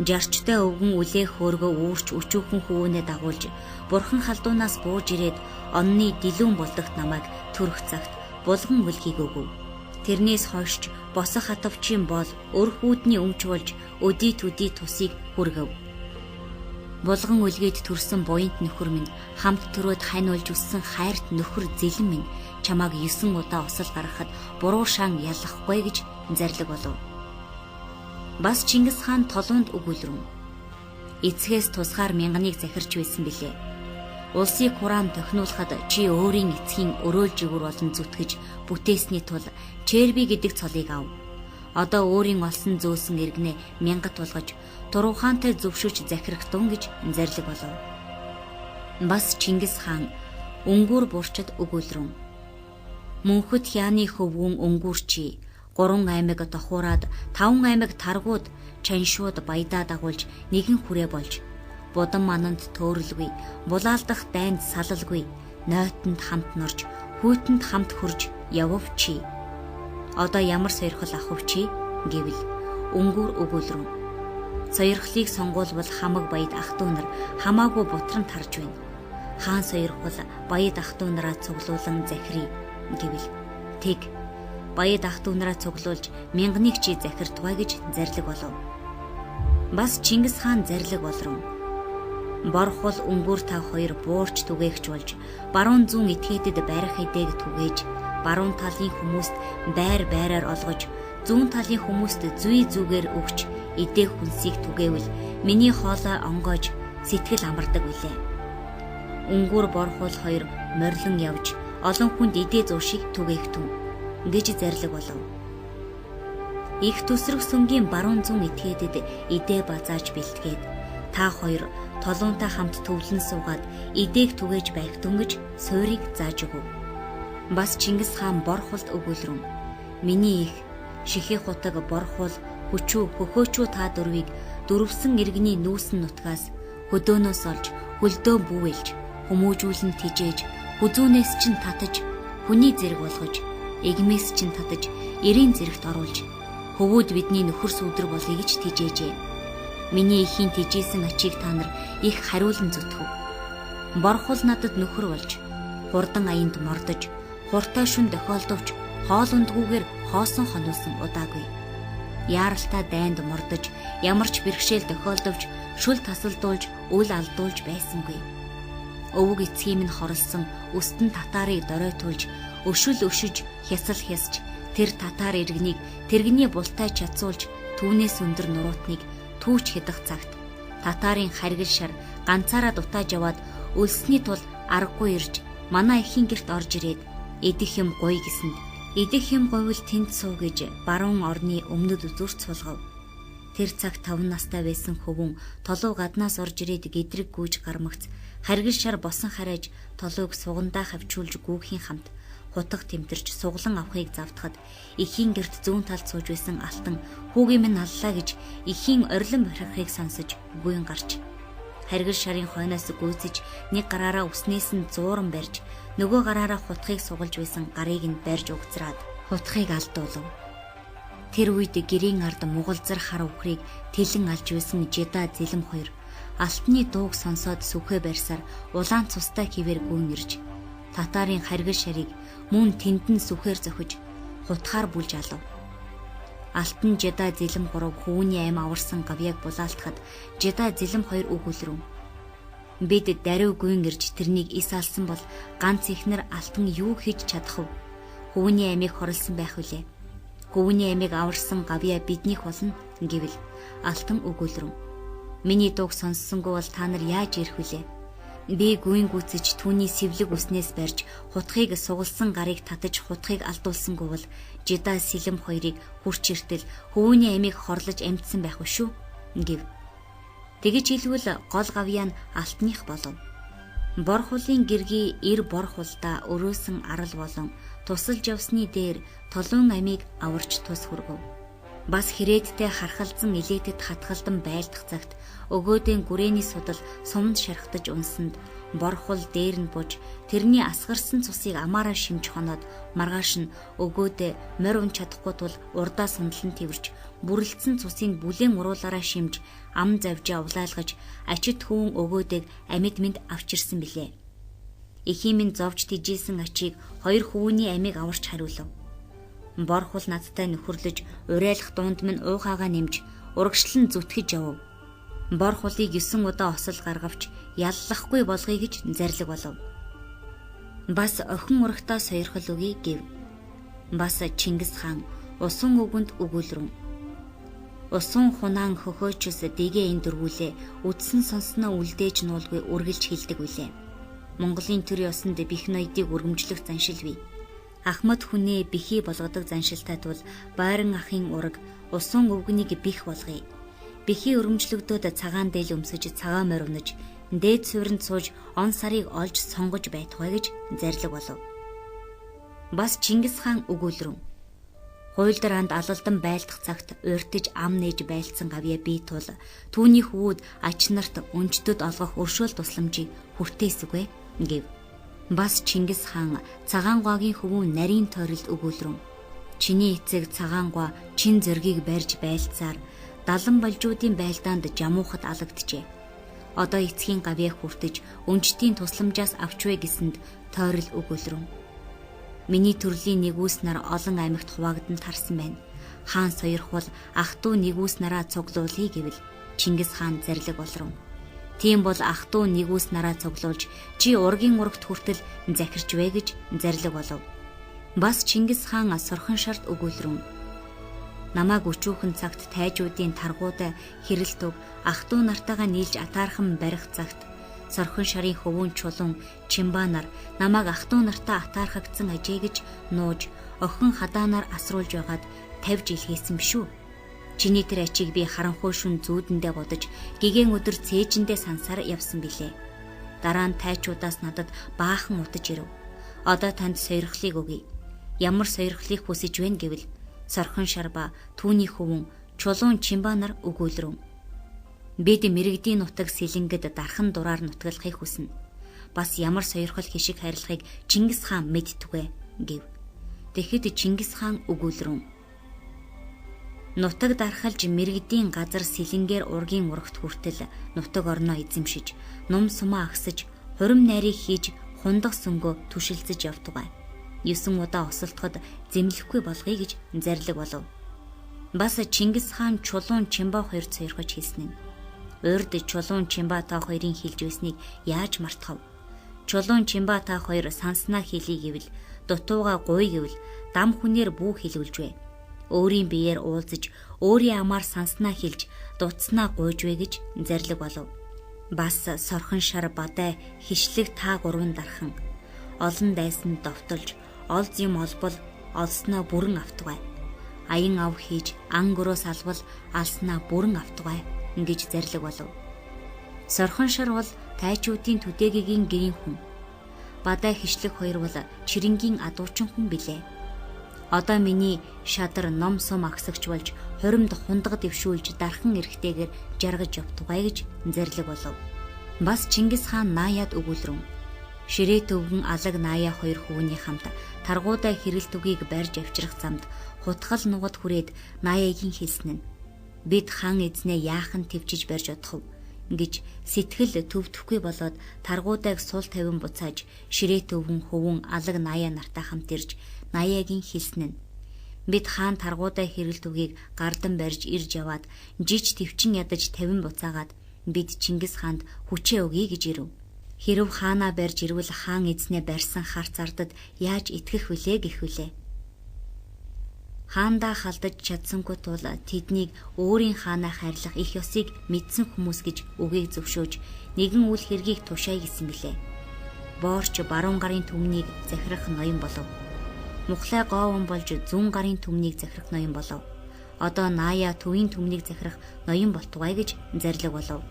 Жарчтай өвгөн үлээх хөөргөө үүрч өчүүхэн хөвөөнэ дагуулж, бурхан халдуунаас бууж ирээд онны дэлүүн болдогт намайг төрөх цагт булган үлгийг өгөв. Тэрнээс хойш босох хатавчийн бол өр хүүдний өмч болж өдий төдий тусыг хүргэв. Булган үлгээд төрсөн буянт нөхөр минь хамт төрөөд хань болж өссөн хайрт нөхөр зэлэн минь чамааг 9 удаа осол гаргахад буруу шаан яллахгүй гэж зарлиг болов. Бас Чингис хаан толуунд өгүүлрэн. Эцгээс тусгаар 1000-ыг захирч байсан билээ. Улсыг хураан тохинулахад чи өөрийн эцгийн өрөөл жигүр болон зүтгэж бүтээсний тул черби гэдэг цолыг ав. Одоо өөрийн олсон зөөсөн иргэнэ 1000 тулгаж Турухаантай зөвшөөрч захирах тун гэж зарлиг болов. Бас Чингис хаан өнгүүр бурчад өгүүлрэн. Мөнхөд хяаны хөвгүн өнгүүр чи 3 аймаг тохуураад 5 аймаг таргууд чаншууд баядаа дагуулж нэгэн хүрээ болж будан мананд төөрөлгүй, булаалдах дайнд салалгүй, нойтонд хамт норж, хүйтэнд хамт хөрж явв чи. Одоо ямар сойрхол ахв чи гэвэл өнгүүр өгүүлрэн. Сойрхлыг сонгуулбал хамаг баяд ах トゥ нар хамаагүй бутран тарж байна. Хаан сойрхол баяд ах トゥ нараа цуглуулан захирий гэвэл тэг баяд ах トゥ нараа цуглуулж 1000-ыг чи захиртугай гэж зарлиг болов. Бас Чингис хаан зарлиг болрон. Борхол өнгүүр та хоёр буурч түгээгч болж баруун зүүн этгээдэд байрах эдэг түгээж баруун талын хүмүүст байр байраар олгож зүүн талын хүмүүст зүй зүгээр өгч эдэг хүнсийг түгээвэл миний хоолой онгойж сэтгэл амардаг билээ. Өнгүүр борхол хоёр морилон явж олон хүнд эдээ зуушиг түгээгтэн гэж зарлиг болов. Их төсрөх сүнгийн баруун зүүн этгээдэд эдээ базааж бэлтгээд та хоёр толуунтай хамт төвлөн суугаад эдээг түгээж байх дөнгөж суурийг зааж өгөв. Бас Чингис хаан борхолд өгүүлрэн. Миний их шихих хутаг борхол хүчүү хөхөөчүү та дөрвийг дөрвсөн иргэний нүүсэн нутгаас хөдөөнөөс олж хөлдөө бүүэлж хүмүүжүүлэн тижээж хүзүүнээс чин татаж хүний зэрэг болгож эгмээс чин татаж эрийн зэрэгт оруулж хөвүүд бидний нөхөр сүудэр болъё гэж тижээжээ. Миний ихийн тижээсэн ачийг та нар их хариулан зүтгэв. Борхол надад нөхөр болж хурдан аянд мордож хуртай шүн дохиолдовч хоол ундгүйгээр хоосон хоноосон удаагүй. яаралтай дайнд мордож, ямар ч бэрхшээл тохиолдовч шүл тасалдуулж, үл алдуулж байсангүй. Өвөг эцгийн минь хорлсон өстөн татаарыг доройтуулж, өшил өшиж, хясал хясч, тэр татаар иргэнийг тэрэгний бултай чадсуулж, түүнээс өндөр нуруутныг түүч хядах цагт татарын харгил шар ганцаараа дутааж яваад өлсөний тул аргагүй ирж манай эхийн герт орж ирээд идэх юм гоё гэсэнд идэх юм говьл тэнд суу гэж баруун орны өмнөд үзүүрт суулгав. Тэр цаг 5 настай байсан хөвөн толуу гаднаас орж ирээд гэдрэг гүйж гармагц харгил шар босон харайж толууг сугандаа хавчуулж гүүхийн хамт хутга тэмтэрч суглан авахыг завдахад эхийн герт зүүн талд сууж байсан алтан хүүгийн минь аллаа гэж эхийн орилон бахирхахыг сонсож гүйн гарч харгил шарын хойноос гүйцэж нэг гараараа үснээс нь зууран барьж нөгөө гараараа хутгыг сугалж байсан гарыг нь барьж угцраад хутгыг алдуулав. Тэр үед гэрийн ард мугалзар хар өвхрийг тэлэн алж байсан Жида Зэлэм хоёр алтны дууг сонсоод сүхэ барьсаар улаан цустай хിവэр гүйн ирж татарын харгил шарыг мөн тэндэн сүхээр зохиж хутгаар бүлж алав. Алтан Жида Зэлэм 3 хүүний аим аварсан гавьяаг булаалтахад Жида Зэлэм 2 өгүүлрөв. Бид даруй гүйн ирж тэрнийг ис алсан бол ганц ихнэр алтан юу хийж чадах вэ? Хүүний аймыг хорлсон байх үлээ. Хүүний аймыг аварсан гавьяа биднийх болно гэвэл алтан өгүүлрөв. Миний дууг сонссонгүй бол та нар яаж ирэх вүлээ? Би гүйн гүцэж түүний сэвлэг үснээс барьж хутгыг сугалсан гарыг татаж хутгыг алдуулсангүй бол Жида Зэлэм 2-ыг хурч иртэл хүүний аймыг хорлож амьдсан байх шүү гэв. Тэгэж хэлвэл гол гавьяа нь алтных болов. Бор хулын гэргий эр бор хулдаа өрөөсөн арал болон тусалж явсны дээр толон амийг аварч тус хүргэв. Бас хэрээдтэй хархалзан илээтэд хатгалдан байлдах цагт өгөөдийн гүрээний судал сумд шархтаж унсанд борхол дээр нь буж тэрний асгарсан цусыг амаараа шимж хоноод маргааш нь өгөөдөө морь ун чадахгүй тул урдаа сундлан тэрвэрч бүрлдсэн цусыг бүлээн уруулаараа шимж ам завжаа улайлгаж ачид хүүн өгөөдөг амьд мэд авчирсан билээ. Эхийн минь зовж тижсэн ачийг 2 хүүний амийг аварч хариулав. Борхол надтай нөхөрлөж урайлах дунд минь уухаага нэмж урагшлан зүтгэж явв. Борхолыг 9 удаа осол гаргавч яллахгүй болгоё гэж зарлиг болов. Бас охин урагтаа сойрхол өгье гэв. Бас Чингис хаан усан өгөнд өгүүлрөв. Усан хунаан хөхөөчс дэгээ ин дөрвүүлээ үдсэн сонсноо үлдээж нуулгүй үргэлж хилдэг үлээ. Монголын төр ёсонд бих ноёдыг өргөмжлөх заншил бий. Ахмад хүнээ бихий болгодог заншилтай тул байран ахын ураг усан өвгнийг бих болгоё. Бихий өргөмжлөгдөөд цагаан дээл өмсөж цагаан морь унаж дээд суурьнд сууж он сарыг олж сонгож байтугай гэж зарлиг болов. Бас Чингис хаан өгүүлрөв. Хуйлдар анд алалдан байлдах цагт урьдж ам нээж байлцсан гавьяа бий тул түүний хүүд ач нарт өнчдөд олгох өршөөл тусламжийг хүртээсүгэ гэв. Бас Чингис хаан цагаангуагийн хөвөн нарийн тойролд өгүүлрөв. Чиний эцэг цагаангуа чин зөргийг барьж байлцаар далан балжуудын байлдаанд жамуухад алагджээ. Одоо эцгийн гавьяа хүртэж өнчтийн тусламжаас авчвэ гэсэнд тойрол өгүүлрөв. Миний төрлийн нэгүс нар олон аймагт хуваагдан тарсан байна. Хаан сойрхвол ах トゥ нэгүс нараа цуглуулъя гэвэл Чингис хаан зарлиг болров. Тийм бол ах トゥ нэгүс нараа цуглуулж чи ургийн урагт хүртэл захирч вэ гэж зарлиг болов. Бас Чингис хаан сорхон шарт өгүүлрөв. Намааг өчүүхэн цагт тайжуудын таргууд хэрэлтөг ах トゥ нартайгаа нийлж атаархан барих цагт сорхон шарын хөвөн чулуун Чимбанар намааг ах トゥ нартаа атаархагдсан ажээ гэж нууж охин хадаанаар асруулж байгаад 50 жил хийсэн бишүү. Чиний тэр ачийг би харанхуй шүн зүүдэндээ бодож гэгэн өдөр цээжиндээ сансаар явсан билээ. Дараа нь тайчуудаас надад баахан утаж ирв. Одоо танд сойрхлыг өгье. Ямар сойрхлыг хүсэж байна гэвэл сорхон шарба түүний хөвөн чулуун Чимбанар өгүүлрөв. Бид мэрэгдийн нутаг сэлэнгэд дархан дураар нутгалахыг хүснэ. Бас ямар сойрхол хишиг харилцахыг Чингис хаан мэдтүгэ гэв. Тэгэхэд Чингис хаан өгүүлрөв. Нутаг дархалж мэрэгдийн газар сэлэнгээр ургийн урагт хүртэл нутаг орноо эзэмшиж, ном сумаа агсаж, хурим найрыг хийж, хундаг сөнгөө түшилцэж явдгаа. 9 удаа осолтоход зэмлэхгүй болгоё гэж зарлиг болов. Бас Чингис хаан Чулуун Чимба хоёрт сойрхож хэлсэн нь. Урд Чулуун Чимба та хоёрын хэлж байсныг яаж мартахав? Чулуун Чимба та хоёр санснаа хэлий гэвэл, дутууга гуй гэвэл дам хүнээр бүү хэлүүлж вэ. Өөрийн биеэр уулзаж, өөрийн амаар санснаа хэлж, дутснаа гуйж вэ гэж зарлиг болов. Бас сорхон шар бадай хишлэг та гурван дархан. Олон дайсанд довтолж, олз юм олбол олсноо бүрэн автугай. Аян ав хийж, ан гөрөөс албал алснаа бүрэн автугай гэж зарлиг болов. Сорхон шар бол тайчуудын төдийгийн гэрийн хүн. Бадай хишлэг хоёр бол чирэнгийн адуучин хүн билээ. Одоо миний шадар ном сум агсагч болж хуримд хундаг дэвшүүлж дархан эрэхтэйгээр жаргаж явтугай гэж зарлиг болов. Бас Чингис хаан Наяад өгүүлрэн. Ширээ төвгөн алаг Наяа хоёр хүүний хамт таргуудаа хэрэл түгийг барьж авчрах замд хутгал нугад хүрээд Наяагийн хэлсэн нь бид хаан эзнээ яахан твчиж барьж одох вэ гэж сэтгэл төвдөхгүй болоод таргуудааг сул тавин буцааж ширээ төвгөн хөвөн алаг Наяа нартай хамт ирж Наяагийн хэлсэн нь бид хаан таргуудаа хэрэл түгийг гардан барьж ирж яваад жиж твчин ядаж тавин буцаагаад бид Чингис хаанд хүчээ өгье гэж ирэв. Хэрв хаанаа барьж ирвэл хаан эзнээ барьсан харц ардад яаж итгэх вүлээ гэх вүлээ. Хаандаа халдаж чадсангүй тул тэднийг өөрийн хаанаа хайрлах их ёсыг мэдсэн хүмүүс гэж үгийг зөвшөөж нэгэн үл хэргийг тушаая гэсэн билээ. Боорч баруун гарын түмнийг захирах ноён болов. Мухлай гоовон болж зүүн гарын түмнийг захирах ноён болов. Одоо Наяа төвийн түмнийг захирах ноён болтугай гэж зарлиг болов.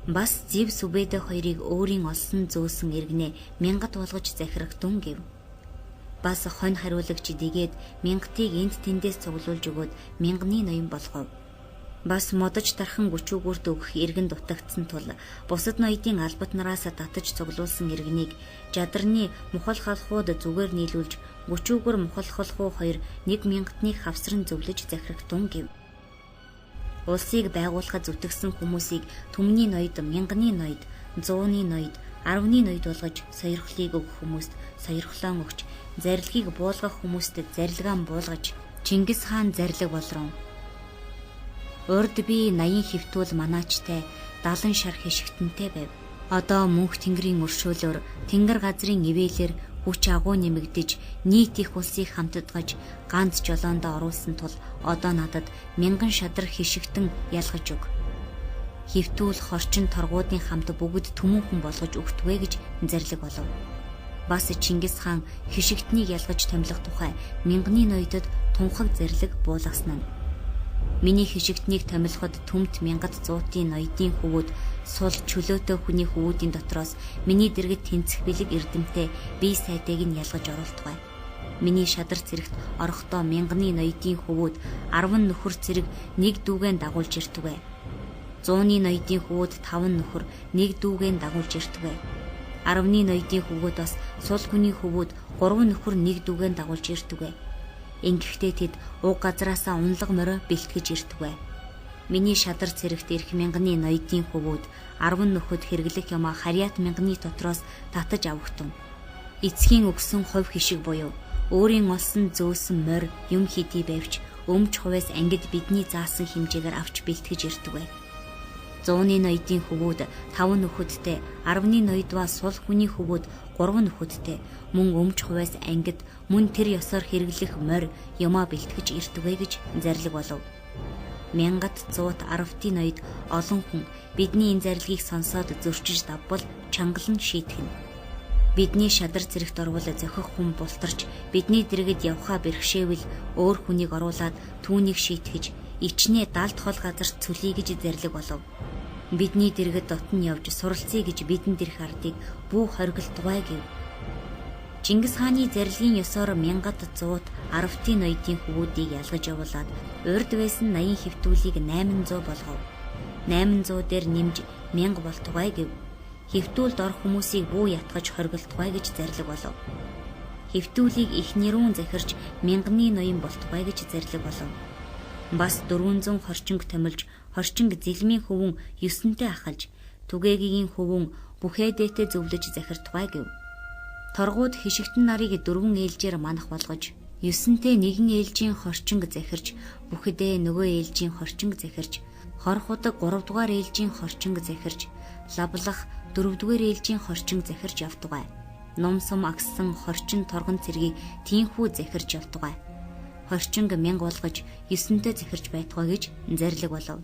Бас Зэв Сүбэдэ хоёрыг өөрийн олсон зөөсөн иргэнэ мянгат болгож захирах дүн гэв. Бас хонь хариулагч дигээд мянгатыг энд тэндээс цуглуулж өгөөд мянганы ноён болгов. Бас модож тархан гүчүүгүрт өгөх иргэн дутагдсан тул бусад ноёдын албат нараас татаж цуглуулсан иргэнийг жадарны мухал халхууд зүгээр нийлүүлж гүчүүгүр мухал халхуу хоёр нэг мянгатныг хавсран зөвлөж захирах дүн гэв. Улсыг байгуулахад зүтгэсэн хүмүүсийг түмний ноёд, мянганы ноёд, 100-ны ноёд, 10-ны ноёд болгож сойрхлыг өгөх хүмүүст сойрхлоон өгч, зарилгийг буулгах хүмүүстэд зарилгаан буулгаж Чингис хаан зарлиг болрон. Урд би 80 хэвтүүл манаачтай 70 шар хишигтэнтэй байв. Одоо мөнх тэнгэрийн өршөөлөөр тэнгэр газрын ивэлэр хүч агуу нэмэгдэж нийт их улсыг хамтдгаж ганц жолоондоо оруулсан тул одоо надад 1000 шадар хишигтэн ялгаж өг. Хэвтүүл хорчин торгуудын хамт бүгд түмэнхэн болгож өгтвэ гэж зарлиг болов. Бас Чингис хаан хишигтнийг ялгаж томилох тухай мянганы ноёдод тунхаг зарлиг буулгасан нь. Миний хишигтнийг томилоход түмт мянгат зуутын ноёдын хөвүүд сул чөлөөтэй хүний хөвүүдийн дотроос миний дэргэд тэнцэх бэлэг эрдэмтэй бие сайдыг нь ялгаж оруултугай. Миний шадар цэрэгт орохдоо мянганы ноёдын хөвүүд 10 нөхөр цэрэг нэг дүүгэн дагуулж иртугай. 100-ны ноёдын хөвүүд 5 нөхөр нэг дүүгэн дагуулж иртугай. 10-ны ноёдын хөвүүд бас сул хүний хөвүүд 3 нөхөр нэг дүүгэн дагуулж иртугай. Ингэхдээ тэд уг газраасаа унлаг морио бэлтгэж иртугай. Миний шадар цэрэгт ирэх мянганы ноёдын хөвүүд 10 нөхөд хэрэглэх юмаа харьяат мянганы дотроос татаж авахтун. Эцгийн өгсөн хувь хишиг буюу өөрийн олсон зөөсөн морь юм хийдий байвч өмч хувьас ангид бидний заасан хэмжээгээр авч бэлтгэж иртугай. 100-ны ноёдын хөвүүд 5 нөхөдтэй, 10-ны ноёдваа сул хүний хөвүүд 3 нөхөдтэй, мөн өмч хувьас ангид мөн тэр ёсоор хэрэглэх морь юмаа бэлтгэж иртугай гэж зарлиг болов. Мянгат зуут 10-ийн ноёд олон хүн бидний энэ зарлигийг сонсоод зөрчиж давбал чангалан шийтгэн. Бидний шадар цэрэгт орвол зохих хүн бултарч бидний дэргэд явхаа бэрхшээвэл өөр хүнийг оруулаад түүнийг шийтгэж ичнээ далд хол газар цөлий гэж зарлиг болов. Бидний дэргэд дотн явж суралцъя гэж бидэнд ирэх ардыг бүх хоригл тугай гэв. Чингис хааны зарилгын ёсоор мянгат зуут 10-ийн ноёдын хөвүүдийг ялгаж явуулаад урд байсан 80 хэвтүүлийг 800 болгов. 800 дээр нэмж 1000 болтугай гэв. Хэвтүүлд орох хүмүүсийг бүү ятгаж хоригдтугай гэж зарлиг болов. Хэвтүүлийг их нэрүүн захирч мянганы ноён болтугай гэж зарлиг болов. Бас 400 хорчинг томилж хорчинг зэлмийн хөвөн 9-нтэй ахалж түгээгийн хөвөн бүхээ дээтэй зөвлөж захиртугай гэв. Торгууд хишигтэн нарыг 4 ээлжээр манах болгож 9-тэй нэгэн ээлжийн хорчинг захирч, бүхэдээ нөгөө ээлжийн хорчинг захирч, хорх удаг 3 дугаар ээлжийн хорчинг захирч, лавлах 4 дугаар ээлжийн хорчинг захирч явдгаа. Ном сум агссан хорчин торгон цэргийг тийхүү захирч явдгаа. Хорчинг 1000 болгож 9-тэй захирч байтугай гэж зарлиг болов.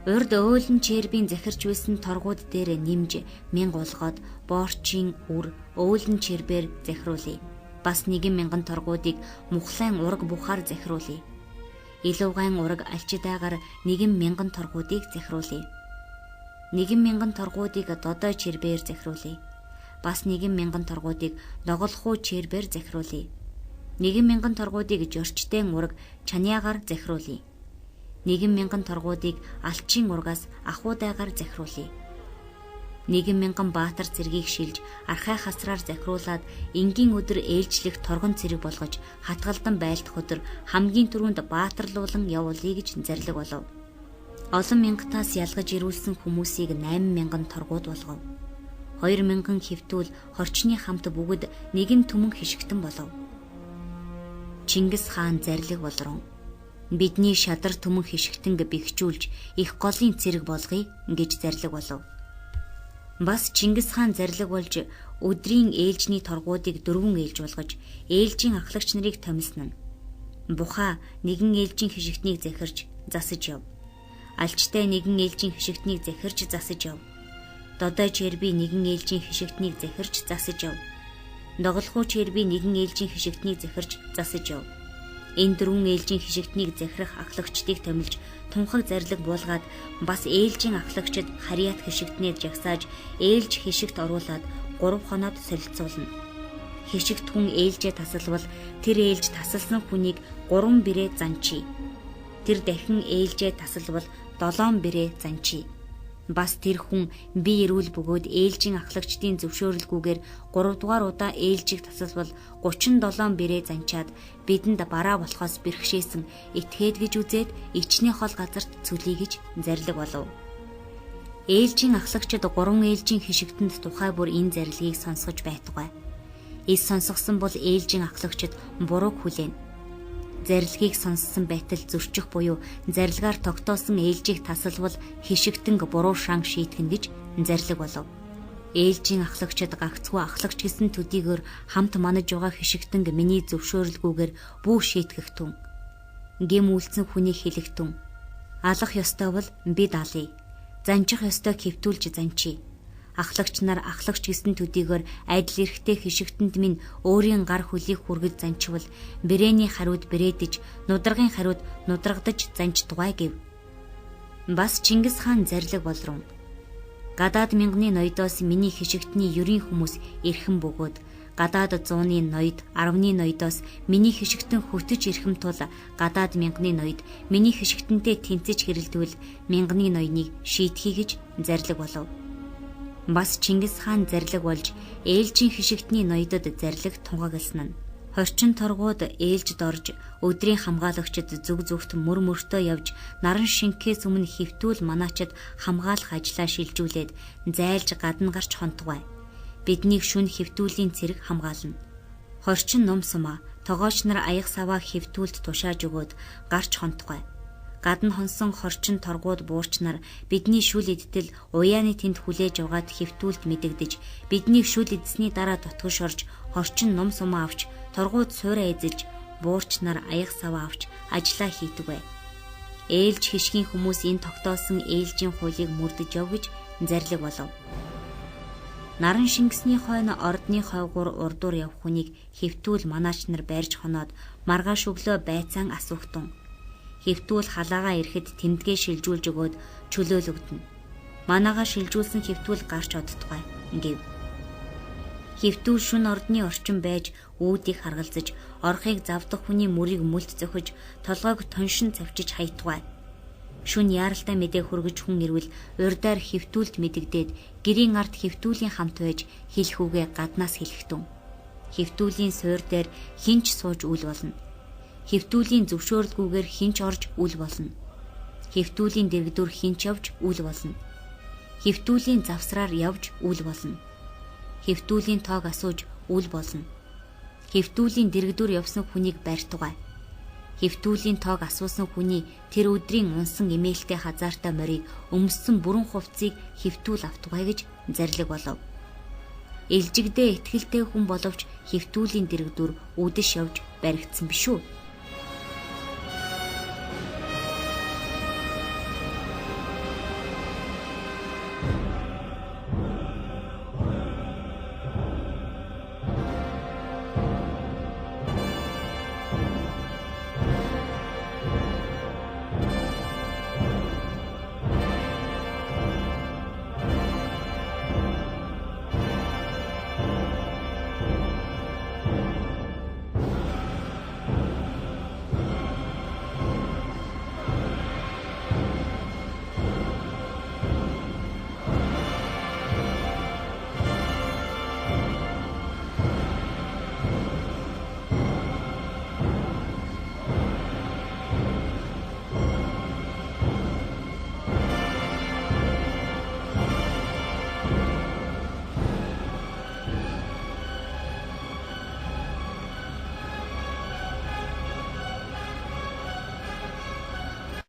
Урд өөлн чербийн захирч байсан торгууд дээр нэмж 1000 болгоод боорчийн үр өөлн чербээр захируулъя. Бас 1000 торгуудыг мухлайн ураг бухаар захируулъя. Илүүгайн ураг алчидаагаар 1000 торгуудыг захируулъя. 1000 торгуудыг додой чербээр захируулъя. Бас 1000 торгуудыг доголхуу чербээр захируулъя. 1000 торгуудыг жорчтын ураг чаняагаар захируулъя. 1000 торгуудыг алчийн ургаас ахуудайгаар захируулъя. 1000 баатар цэргийг шилж архай хасраар захируулад энгийн өдөр ээлжлэх торгон цэрэг болгож хатгалдан байлдах өдөр хамгийн түрүүнд баатарлуулан явуулъя гэж зарлиг болов. Олон мянгатаас ялгаж ирүүлсэн хүмүүсийг 8000 торгууд болгов. 2000 хэвтүүл хорчны хамт бүгд нэгэн түмэн хишигтэн болов. Чингис хаан зарлиг болрон бидний шадар түмэн хишигтэнг бэхжүүлж их голын цэрэг болгоё гэж зарлиг болов. Бас Чингис хаан зарлиг болж өдрийн ээлжний торгуудыг 4 ээлж болгож ээлжийн ахлагч нарыг томилсон нь. Буха нэгэн ээлжийн хишигтнийг захирч засаж яв. Алчтай нэгэн ээлжийн хишигтнийг захирч засаж яв. Додой черби нэгэн ээлжийн хишигтнийг захирч засаж яв. Доголхуу черби нэгэн ээлжийн хишигтнийг захирч засаж яв. Энэ 4 ээлжийн хишигтнийг захирах ахлагчдыг томилж тунхаг зарлиг буулгаад бас ээлжийн ахлагчид харьяат хишигтнээд жагсааж ээлж хишигт оруулаад 3 хоноод солилцуулна. Хишигт хүн ээлжээ тасалвал тэр ээлж тасалсан хүнийг 3 бирээ занчий. Тэр дахин ээлжээ тасалвал 7 бирээ занчий. Бас тэр хүн би эрүүл бөгөөд ээлжийн ахлагчдын зөвшөөрөлгүйгээр 3 дугаар удаа ээлжийг тасалвал 37 бирээ занчаад бидэнд бараа болохоос бэрхшээсэн этгээд гэж үзээд ичний хол газарт цөлий гэж зарлиг болов. Ээлжийн ахлагчид 3 ээлжийн хишигтэнд тухай бүр энэ зарлигийг сонсгож байтугай. Эс сонсгосон бол ээлжийн ахлагчид бурууг хүлээнэ. Зарлигийг сонссон байтал зөрчих буюу зарлигаар тогтоосон ээлжийг тасалвал хишигтэнг буруу шанг шийтгэн гэж зарлиг болов. Ээлжийн ахлагчид гагцгүй ахлагч гэсэн төдийгөр хамт манаж байгаа хишигтэнг миний зөвшөөрөлгүйгээр бүү шийтгэх түн. Гэм үйлцэн хүний хэлэх түн. Алах ёстой бол би даалъя. Занчих ёстой хэвтүүлж занчий. Ахлагч нар ахлагч гэсэн төдийгөр адил эрэхтэй хишигтэнд минь өөрийн гар хөлийг хүргэж занчвал бирээний хариуд бирээдэж, нударгын хариуд нудрагдаж занчдугай гэв. Бас Чингис хаан зарлиг болрон гадаад мянганы ноёдоос миний хишигтний ерийн хүмүүс эрхэм бөгөөд гадаад 100-ны ноёд 10-ны ноёдоос миний хишигтэн хөтөж ирэхэм тул гадаад мянганы ноёд миний хишигтэнтэй тэнцэж хэрэлдвэл мянганы ноёныг шийтгэе гэж зарлиг болов. Бас Чингис хаан зарлиг болж ээлжийн хишигтний ноёдод зарлиг тунгагласан нь. Хорчин торгууд ээлжд орж өдрийн хамгаалагчид зүг зүгт мөр мөртөө явж наран шинкээс өмнө хэвтүүл манаачид хамгаалах ажлаа шилжүүлээд зайлж гадна гарч хонтгой. Биднийг шүн хэвтүүлийн цэрэг хамгаална. Хорчин ном сумаа тогооч нар аяг саваа хэвтүүлд тушааж өгөөд гарч хонтгой. Гадна хонсон хорчин торгууд буурч нар бидний шүл идтэл уяаны тэнд хүлээж угаад хэвтүүлд мэдэгдэж бидний шүл идсний дараа тутгаш орж хорчин ном сумаа авч торгууд суураа эзэж буурч нар аяг саваа авч ажиллаа хийдэгвэ. Ээлж хишгийн хүмүүс энэ тогтоосон ээлжийн хуулийг мөрдөж яв гэж зарлиг болов. Наран шингэсний хойно ордны хойгуур урдуур явх хүнийг хэвтүүл манаач нар байрж хоноод маргааш өглөө байцаан асуухтун. Хэвтүүл халаагаа ирэхэд тэмдгээ шилжүүлж өгөөд чөлөөлөгдөнө. Манаага шилжүүлсэн хэвтүүл гарч одтугай гэв. Хэвтүүл шүн ордны орчин байж үүдийг харгалзаж орхыг завдах хүний мөрийг мүлт зөхөж толгойг тоншин цавчиж хаятугай. Шүн яаралтай мэдээ хүргэж хүн ирвэл урдаар хэвтүүлд мэдэгдээд гэрийн ард хэвтүүлийн хамт байж хэлэх үгээ гаднаас хэлэхтэн. Хэвтүүлийн суур дээр хинч сууж үл болно. Хэвтүүлийн зөвшөөрлгүйгээр хинч орж үл болно. Хэвтүүлийн дэргэдүр хинч явж үл болно. Хэвтүүлийн завсраар явж үл болно. Хэвтүүлийн тоог асууж үл болно. Хэвтүүлийн дэрэгдүр явсан хүнийг барьтугай. Хэвтүүлийн тоог асуусан хүний тэр өдрийн унсан имэйлтэй хазаартай морийг өмссөн бүрэн хувцсыг хэвтүүл автугай гэж зарлиг болов. Илжигдээ итгэлтэй хүн боловч хэвтүүлийн дэрэгдүр үдэш явж баригдсан биш үү?